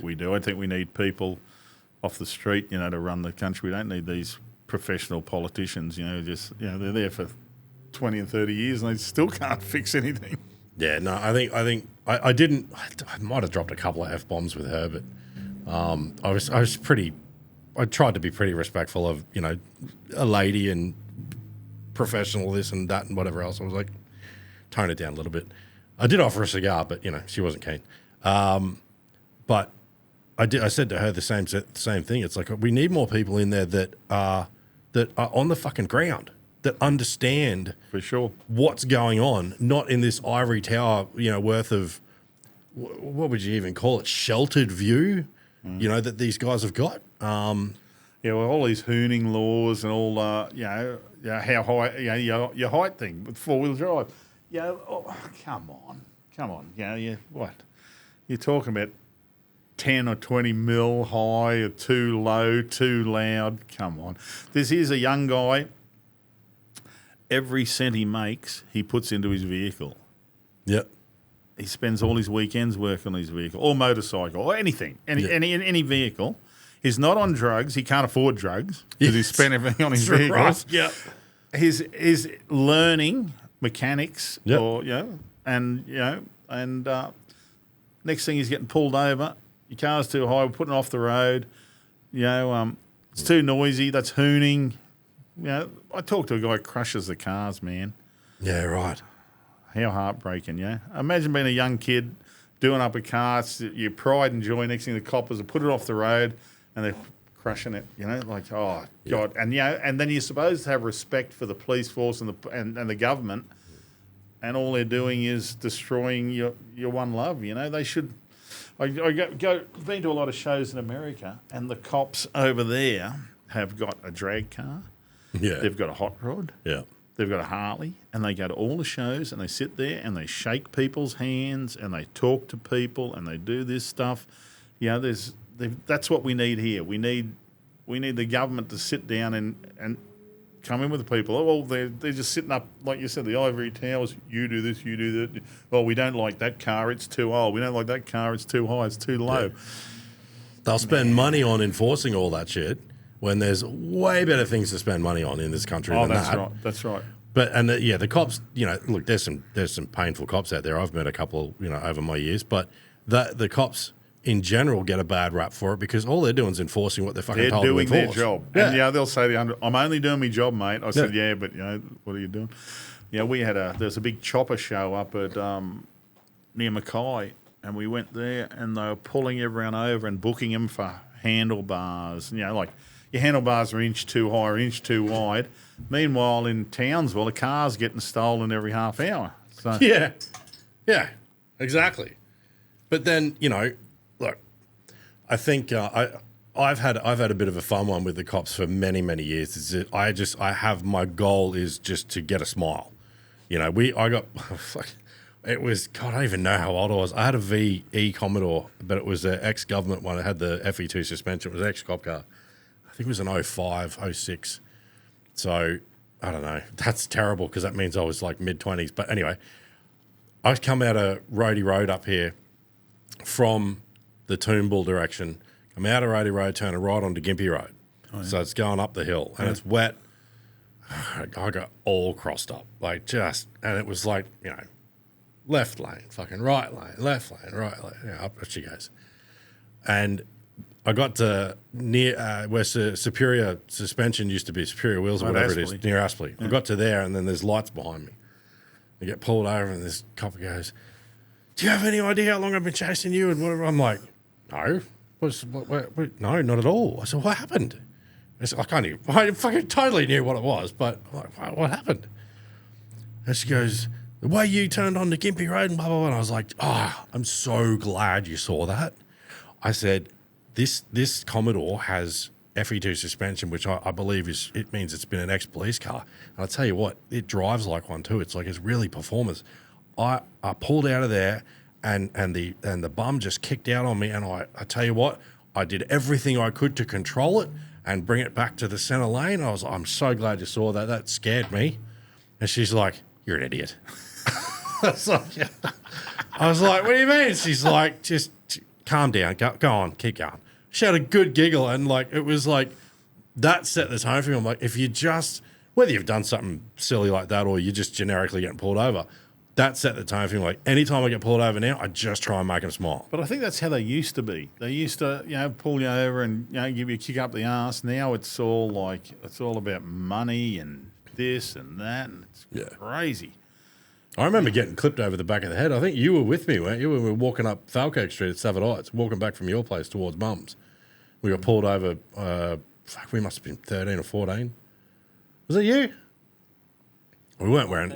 we do. I think we need people off the street, to run the country. We don't need these professional politicians, they're there for 20 and 30 years and they still can't fix anything. Yeah, no, I think I didn't. I might have dropped a couple of F-bombs with her, but I was pretty. I tried to be pretty respectful of a lady and professional this and that and whatever else. I was like, tone it down a little bit. I did offer a cigar, but she wasn't keen. But I said to her the same thing. It's like we need more people in there that are on the fucking ground, that understand for sure what's going on, not in this ivory tower, worth of what would you even call it, sheltered view, that these guys have got. All these hooning laws and all, how high, your height thing with 4-wheel drive. Come on. What? You're talking about 10 or 20 mil high or too low, too loud. Come on. This is a young guy. Every cent he makes, he puts into his vehicle. Yep. He spends all his weekends working on his vehicle or motorcycle or anything, any vehicle. He's not on drugs. He can't afford drugs because he spent everything on his vehicles. Right. Yep. He's learning mechanics, and next thing he's getting pulled over. Your car's too high. We're putting it off the road. It's too noisy. That's hooning. I talked to a guy who crushes the cars, man. Yeah, right. How heartbreaking, Imagine being a young kid doing up a car. It's your pride and joy. Next thing the coppers put it off the road and they're crushing it, like, oh, God. And, and then you're supposed to have respect for the police force and the government, and all they're doing is destroying your one love, They should... been to a lot of shows in America, and the cops over there have got a drag car. Yeah. They've got a hot rod. Yeah. They've got a Harley, and they go to all the shows, and they sit there, and they shake people's hands, and they talk to people, and they do this stuff. That's what we need here. We need the government to sit down and come in with the people. Oh, well, they're just sitting up, like you said, the ivory towers. You do this, you do that. Well, we don't like that car. It's too old. We don't like that car. It's too high. It's too low. Yeah. They'll spend money on enforcing all that shit when there's way better things to spend money on in this country than that. Right. That's right. But the cops, look, there's some painful cops out there. I've met a couple, over my years, but the cops in general get a bad rap for it because all they're doing is enforcing what they're fucking told to enforce. They're doing their job. Yeah. And they'll say, I'm only doing my job, mate. I said, but what are you doing? There's a big chopper show up at near Mackay, and we went there and they were pulling everyone over and booking them for handlebars. Like your handlebars are inch too high or inch too wide. Meanwhile, in Townsville, a car's getting stolen every half hour. So. Yeah, exactly. But then, look, I think I've had a bit of a fun one with the cops for many, many years. My goal is just to get a smile. I It was, God, I don't even know how old I was. I had a VE Commodore, but it was an ex-government one. It had the FE2 suspension. It was an ex-cop car. I think it was an 05, 06. So, I don't know. That's terrible because that means I was like mid-20s. But anyway, I come out of Roadie Road up here from the Toombull direction. I'm out of Roadie Road, turning right onto Gympie Road. Oh, yeah. So it's going up the hill and it's wet. I got all crossed up, like and it was like, you know, left lane, fucking right lane, left lane, right lane, you know, up she goes. And I got to near where Superior Suspension used to be, Superior Wheels or whatever it is, near Aspley. Yeah. I got to there and then there's lights behind me. I get pulled over and this cop goes, do you have any idea how long I've been chasing you and whatever? I'm like, no. No, not at all. I said, what happened? I said, I fucking totally knew what it was, but I'm like, what happened? And she goes, the way you turned on the Gympie Road and blah, blah, blah. And I was like, I'm so glad you saw that. I said, this Commodore has FE2 suspension, which I believe it means it's been an ex-police car. And I'll tell you what, it drives like one too. It's like it's really performance. I pulled out of there and the bum just kicked out on me. And I tell you what, I did everything I could to control it and bring it back to the center lane. I'm so glad you saw that. That scared me. And she's like, you're an idiot. I was like, what do you mean? She's like, just calm down. Go on, keep going. She had a good giggle. And like, it was like, that set the tone for me. I'm like, if you just, whether you've done something silly like that or you're just generically getting pulled over, that set the tone for me. Like, anytime I get pulled over now, I just try and make them smile. But I think that's how they used to be. They used to, you know, pull you over and, you know, give you a kick up the arse. Now it's all like, it's all about money and this and that, and it's crazy. I remember getting clipped over the back of the head. I think you were with me, weren't you? We were walking up Falcoke Street at Savard Heights, walking back from your place towards Mum's. We got pulled over, we must have been 13 or 14. Was it you? We weren't wearing...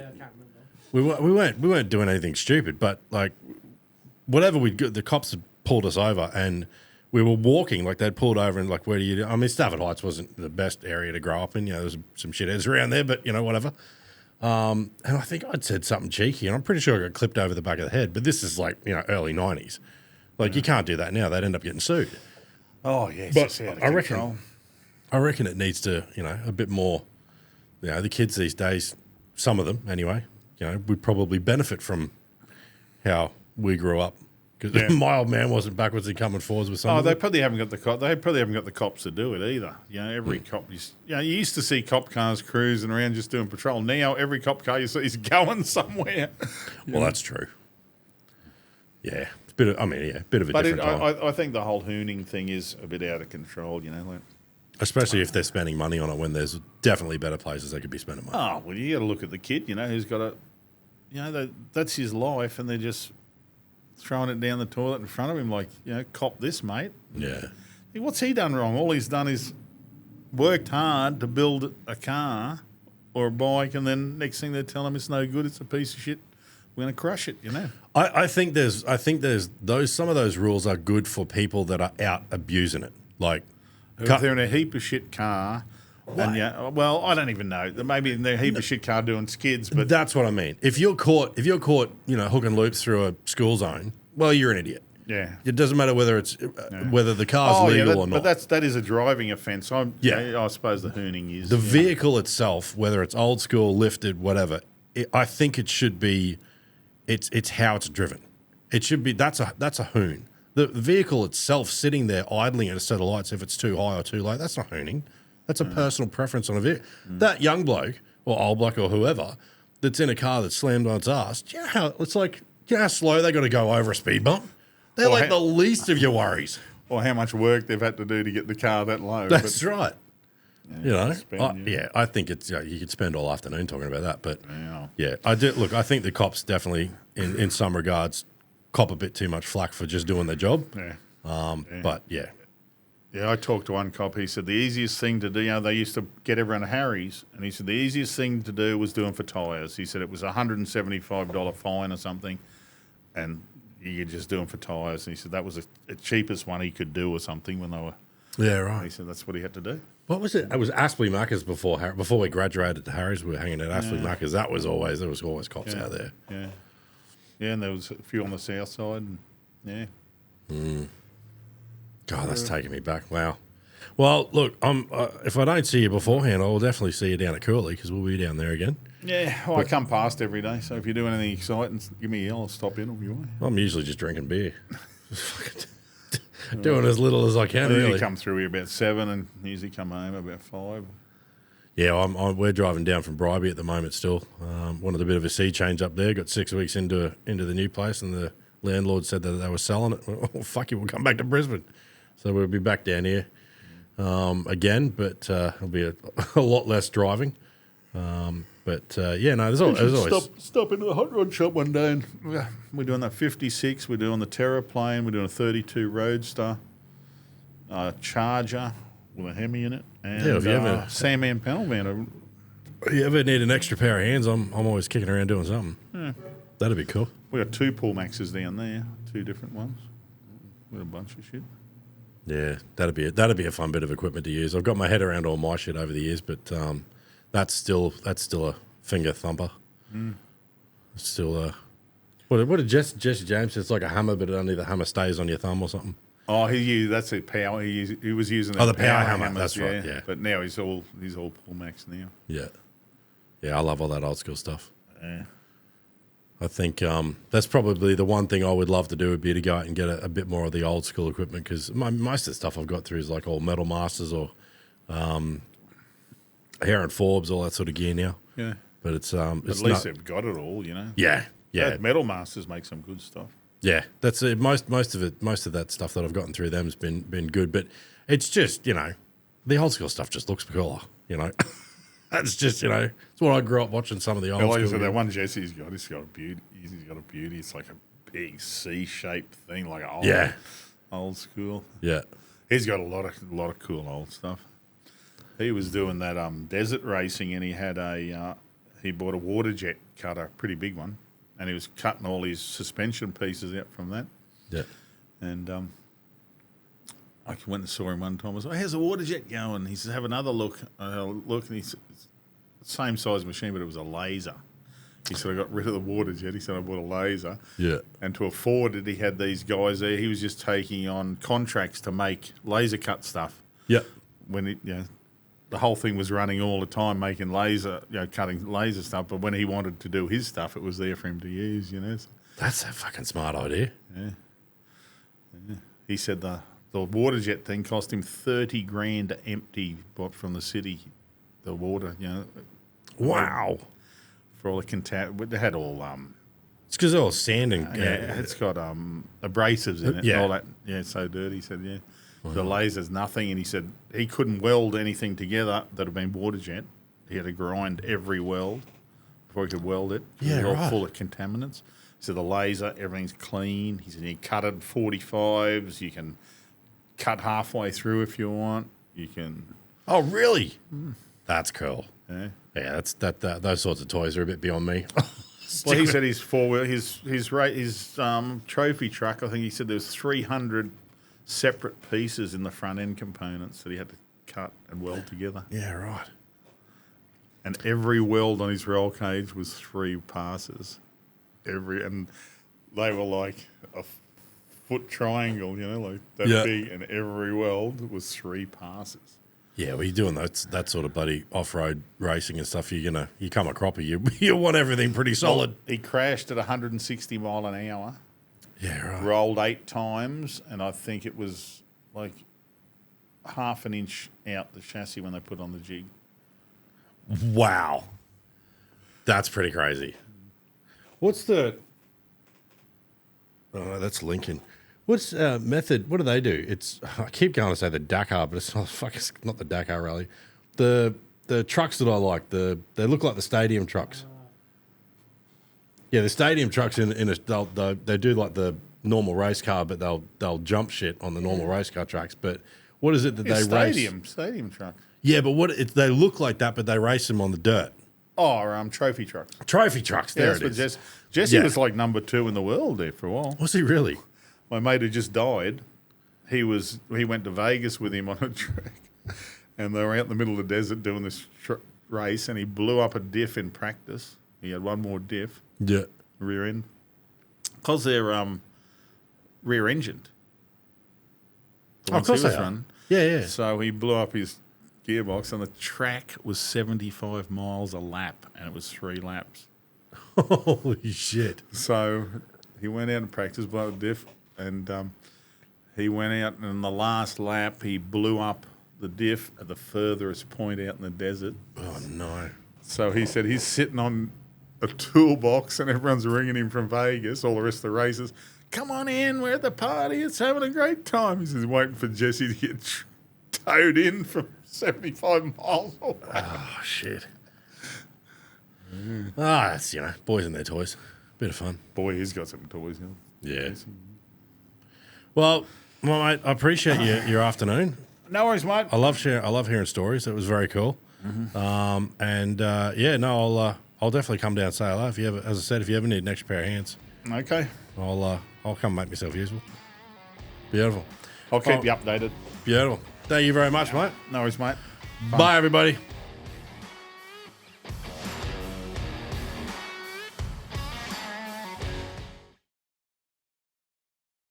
We weren't doing anything stupid, but like whatever the cops had pulled us over and we were walking, like they'd pulled over and like, where do you, I mean, Stafford Heights wasn't the best area to grow up in, you know, there's some shitheads around there, but you know, whatever. And I think I'd said something cheeky and I'm pretty sure I got clipped over the back of the head, but this is like, you know, early 90s. Like you can't do that now. They'd end up getting sued. Oh, yes. But I reckon it needs to, you know, a bit more, you know, the kids these days, some of them anyway, you know, would probably benefit from how we grew up because my old man wasn't backwards and coming forwards with something. They probably haven't got the cops to do it either. You know, every cop, you used to see cop cars cruising around just doing patrol. Now every cop car you see is going somewhere. Well, that's true. Yeah, it's a bit of a different time. I think the whole hooning thing is a bit out of control. You know, like, especially if they're spending money on it when there's definitely better places they could be spending money. Oh well, you got to look at the kid. You know, who's got a. You know, that's his life, and they're just throwing it down the toilet in front of him like, you know, cop this, mate. Yeah. What's he done wrong? All he's done is worked hard to build a car or a bike, and then next thing they tell him it's no good, it's a piece of shit. We're going to crush it, you know. I think there's some of those rules are good for people that are out abusing it. Like, if they're in a heap of shit car. And well, I don't even know. Maybe in their heap of shit car doing skids, but that's what I mean. If you're caught, you know, hook and loops through a school zone, well, you're an idiot. Yeah, it doesn't matter whether it's whether the car's legal or not. But that is a driving offence. I suppose the hooning is the vehicle itself, whether it's old school, lifted, whatever. I think it should be. It's how it's driven. It should be. That's a hoon. The vehicle itself sitting there idling at a set of lights, if it's too high or too low, that's not hooning. That's a personal preference on a vehicle. That young bloke or old bloke or whoever that's in a car that's slammed on its ass, do you know how slow they got to go over a speed bump? They're like the least of your worries. Or how much work they've had to do to get the car that low. That's right. Yeah, you know, I think it's you could spend all afternoon talking about that, but I do. Look, I think the cops definitely, in some regards, cop a bit too much flack for just doing their job. But yeah, I talked to one cop. He said the easiest thing to do, you know, they used to get everyone to Harry's, and he said the easiest thing to do was doing for tyres. He said it was a $175 fine or something, and you just do them for tyres. And he said that was the cheapest one he could do or something when they were. Yeah, right. He said that's what he had to do. What was it? It was Aspley Macca's before we graduated to Harry's. We were hanging at Aspley Macca's. There was always cops out there. Yeah, and there was a few on the south side. And, yeah. God, that's taking me back. Wow. Well, look, if I don't see you beforehand, I'll definitely see you down at Cooley because we'll be down there again. Yeah, well, I come past every day, so if you do anything exciting, give me a yell. I'll stop in. I'll be away. I'm usually just drinking beer. Doing as little as I can, I really. usually come through here about 7 and usually come home about 5. Yeah, we're driving down from Bribey at the moment still. Wanted a bit of a sea change up there. Got 6 weeks into the new place, and the landlord said that they were selling it. Oh, fuck you, we'll come back to Brisbane. So we'll be back down here again, but it'll be a lot less driving. Yeah, no, there's always... Stop into the hot rod shop one day, and we're doing that 56, we're doing the Terraplane, we're doing a 32 Roadster, Charger with a Hemi in it, and if you ever... Sandman panel van. If you ever need an extra pair of hands, I'm always kicking around doing something. Yeah. That'd be cool. We got 2 Pull Maxes down there, 2 different ones. With a bunch of shit. Yeah, that'd be a fun bit of equipment to use. I've got my head around all my shit over the years, but that's still a finger thumper. It's still what did Jesse James say? It's like a hammer, but only the hammer stays on your thumb or something. Oh, that's a power. He was using the power hammer. That's right. Yeah, but now he's all Pull Max now. Yeah, I love all that old school stuff. Yeah. I think that's probably the one thing I would love to do would be to go out and get a bit more of the old school equipment because most of the stuff I've got through is like all Metal Masters or Hare and Forbes, all that sort of gear now. Yeah, but it's at least they've got it all, you know. Yeah. Metal Masters make some good stuff. Yeah, that's it. Most of that stuff that I've gotten through them has been good, but it's just the old school stuff just looks cooler, That's just, it's what I grew up watching some of the old school. So that one Jesse's got, he's got a beauty. It's like a big C-shaped thing, like old school. Yeah. He's got a lot of cool old stuff. He was doing that desert racing, and he bought a water jet cutter, pretty big one, and he was cutting all his suspension pieces out from that. Yeah. And I went and saw him one time. I was like, how's the water jet going? He says, have another look. And he's same size machine, but it was a laser. He said, I got rid of the water jet. He said, I bought a laser. Yeah. And to afford it, he had these guys there. He was just taking on contracts to make laser cut stuff. Yeah. When the whole thing was running all the time, making cutting laser stuff. But when he wanted to do his stuff, it was there for him to use, So, that's a fucking smart idea. Yeah. He said the water jet thing cost him $30,000 to empty from the city, the water, Wow. For all the they had all it's because they're all sanding. It's got abrasives in it. Yeah. All that. Yeah, it's so dirty. He said, yeah. Wow. The laser's nothing, and he said he couldn't weld anything together that had been water jet. He had to grind every weld before he could weld it. Yeah, it was all right. full of contaminants. So the laser, everything's clean. He said you cut it in 45s. You can cut halfway through if you want. You can. Oh, really? That's cool. Yeah. Yeah, those sorts of toys are a bit beyond me. Well, he said his trophy truck, I think he said there was 300 separate pieces in the front end components that he had to cut and weld together. Yeah, right. And every weld on his roll cage was 3 passes. And they were like a foot triangle, like that big, and every weld was 3 passes. Yeah, well, you're doing that sort of bloody off-road racing and stuff. You come a cropper. You want everything pretty solid. Well, he crashed at 160 mile an hour. Yeah, right. Rolled 8 times, and I think it was like half an inch out the chassis when they put on the jig. Wow, that's pretty crazy. What's the? Oh, that's Lincoln. What's Method? What do they do? I keep going to say the Dakar, but it's not the Dakar Rally. The trucks that I like, they look like the stadium trucks. Yeah, the stadium trucks they do like the normal race car, but they'll jump shit on the normal race car tracks. But what is it that they race? Stadium truck. Yeah, but they look like that, but they race them on the dirt. Oh, trophy trucks. Trophy trucks. There it is. Jesse was like number 2 in the world there for a while. Was he really? My mate who just died, he went to Vegas with him on a track, and they were out in the middle of the desert doing this race, and he blew up a diff in practice. He had one more diff. Yeah. Rear end. because they're rear-engined. The Oh, ones of course he was they are. running. Yeah. So he blew up his gearbox, and the track was 75 miles a lap, and it was 3 laps. Holy shit. So he went out and practiced, blew up the diff, and he went out, and in the last lap, he blew up the diff at the furthest point out in the desert. Oh, no. So he said he's sitting on a toolbox, and everyone's ringing him from Vegas, all the rest of the races. Come on in, we're at the party, it's having a great time. He says, waiting for Jesse to get towed in from 75 miles away. Oh, shit. That's, boys and their toys. Bit of fun. Boy, he's got some toys. Yeah. Well, mate, I appreciate your afternoon. No worries, mate. I love hearing stories. It was very cool. I'll definitely come down and say hello. If you ever, as I said, if you ever need an extra pair of hands, Okay. I'll come make myself useful. Beautiful. I'll keep you updated. Beautiful. Thank you very much, mate. No worries, mate. Bye everybody.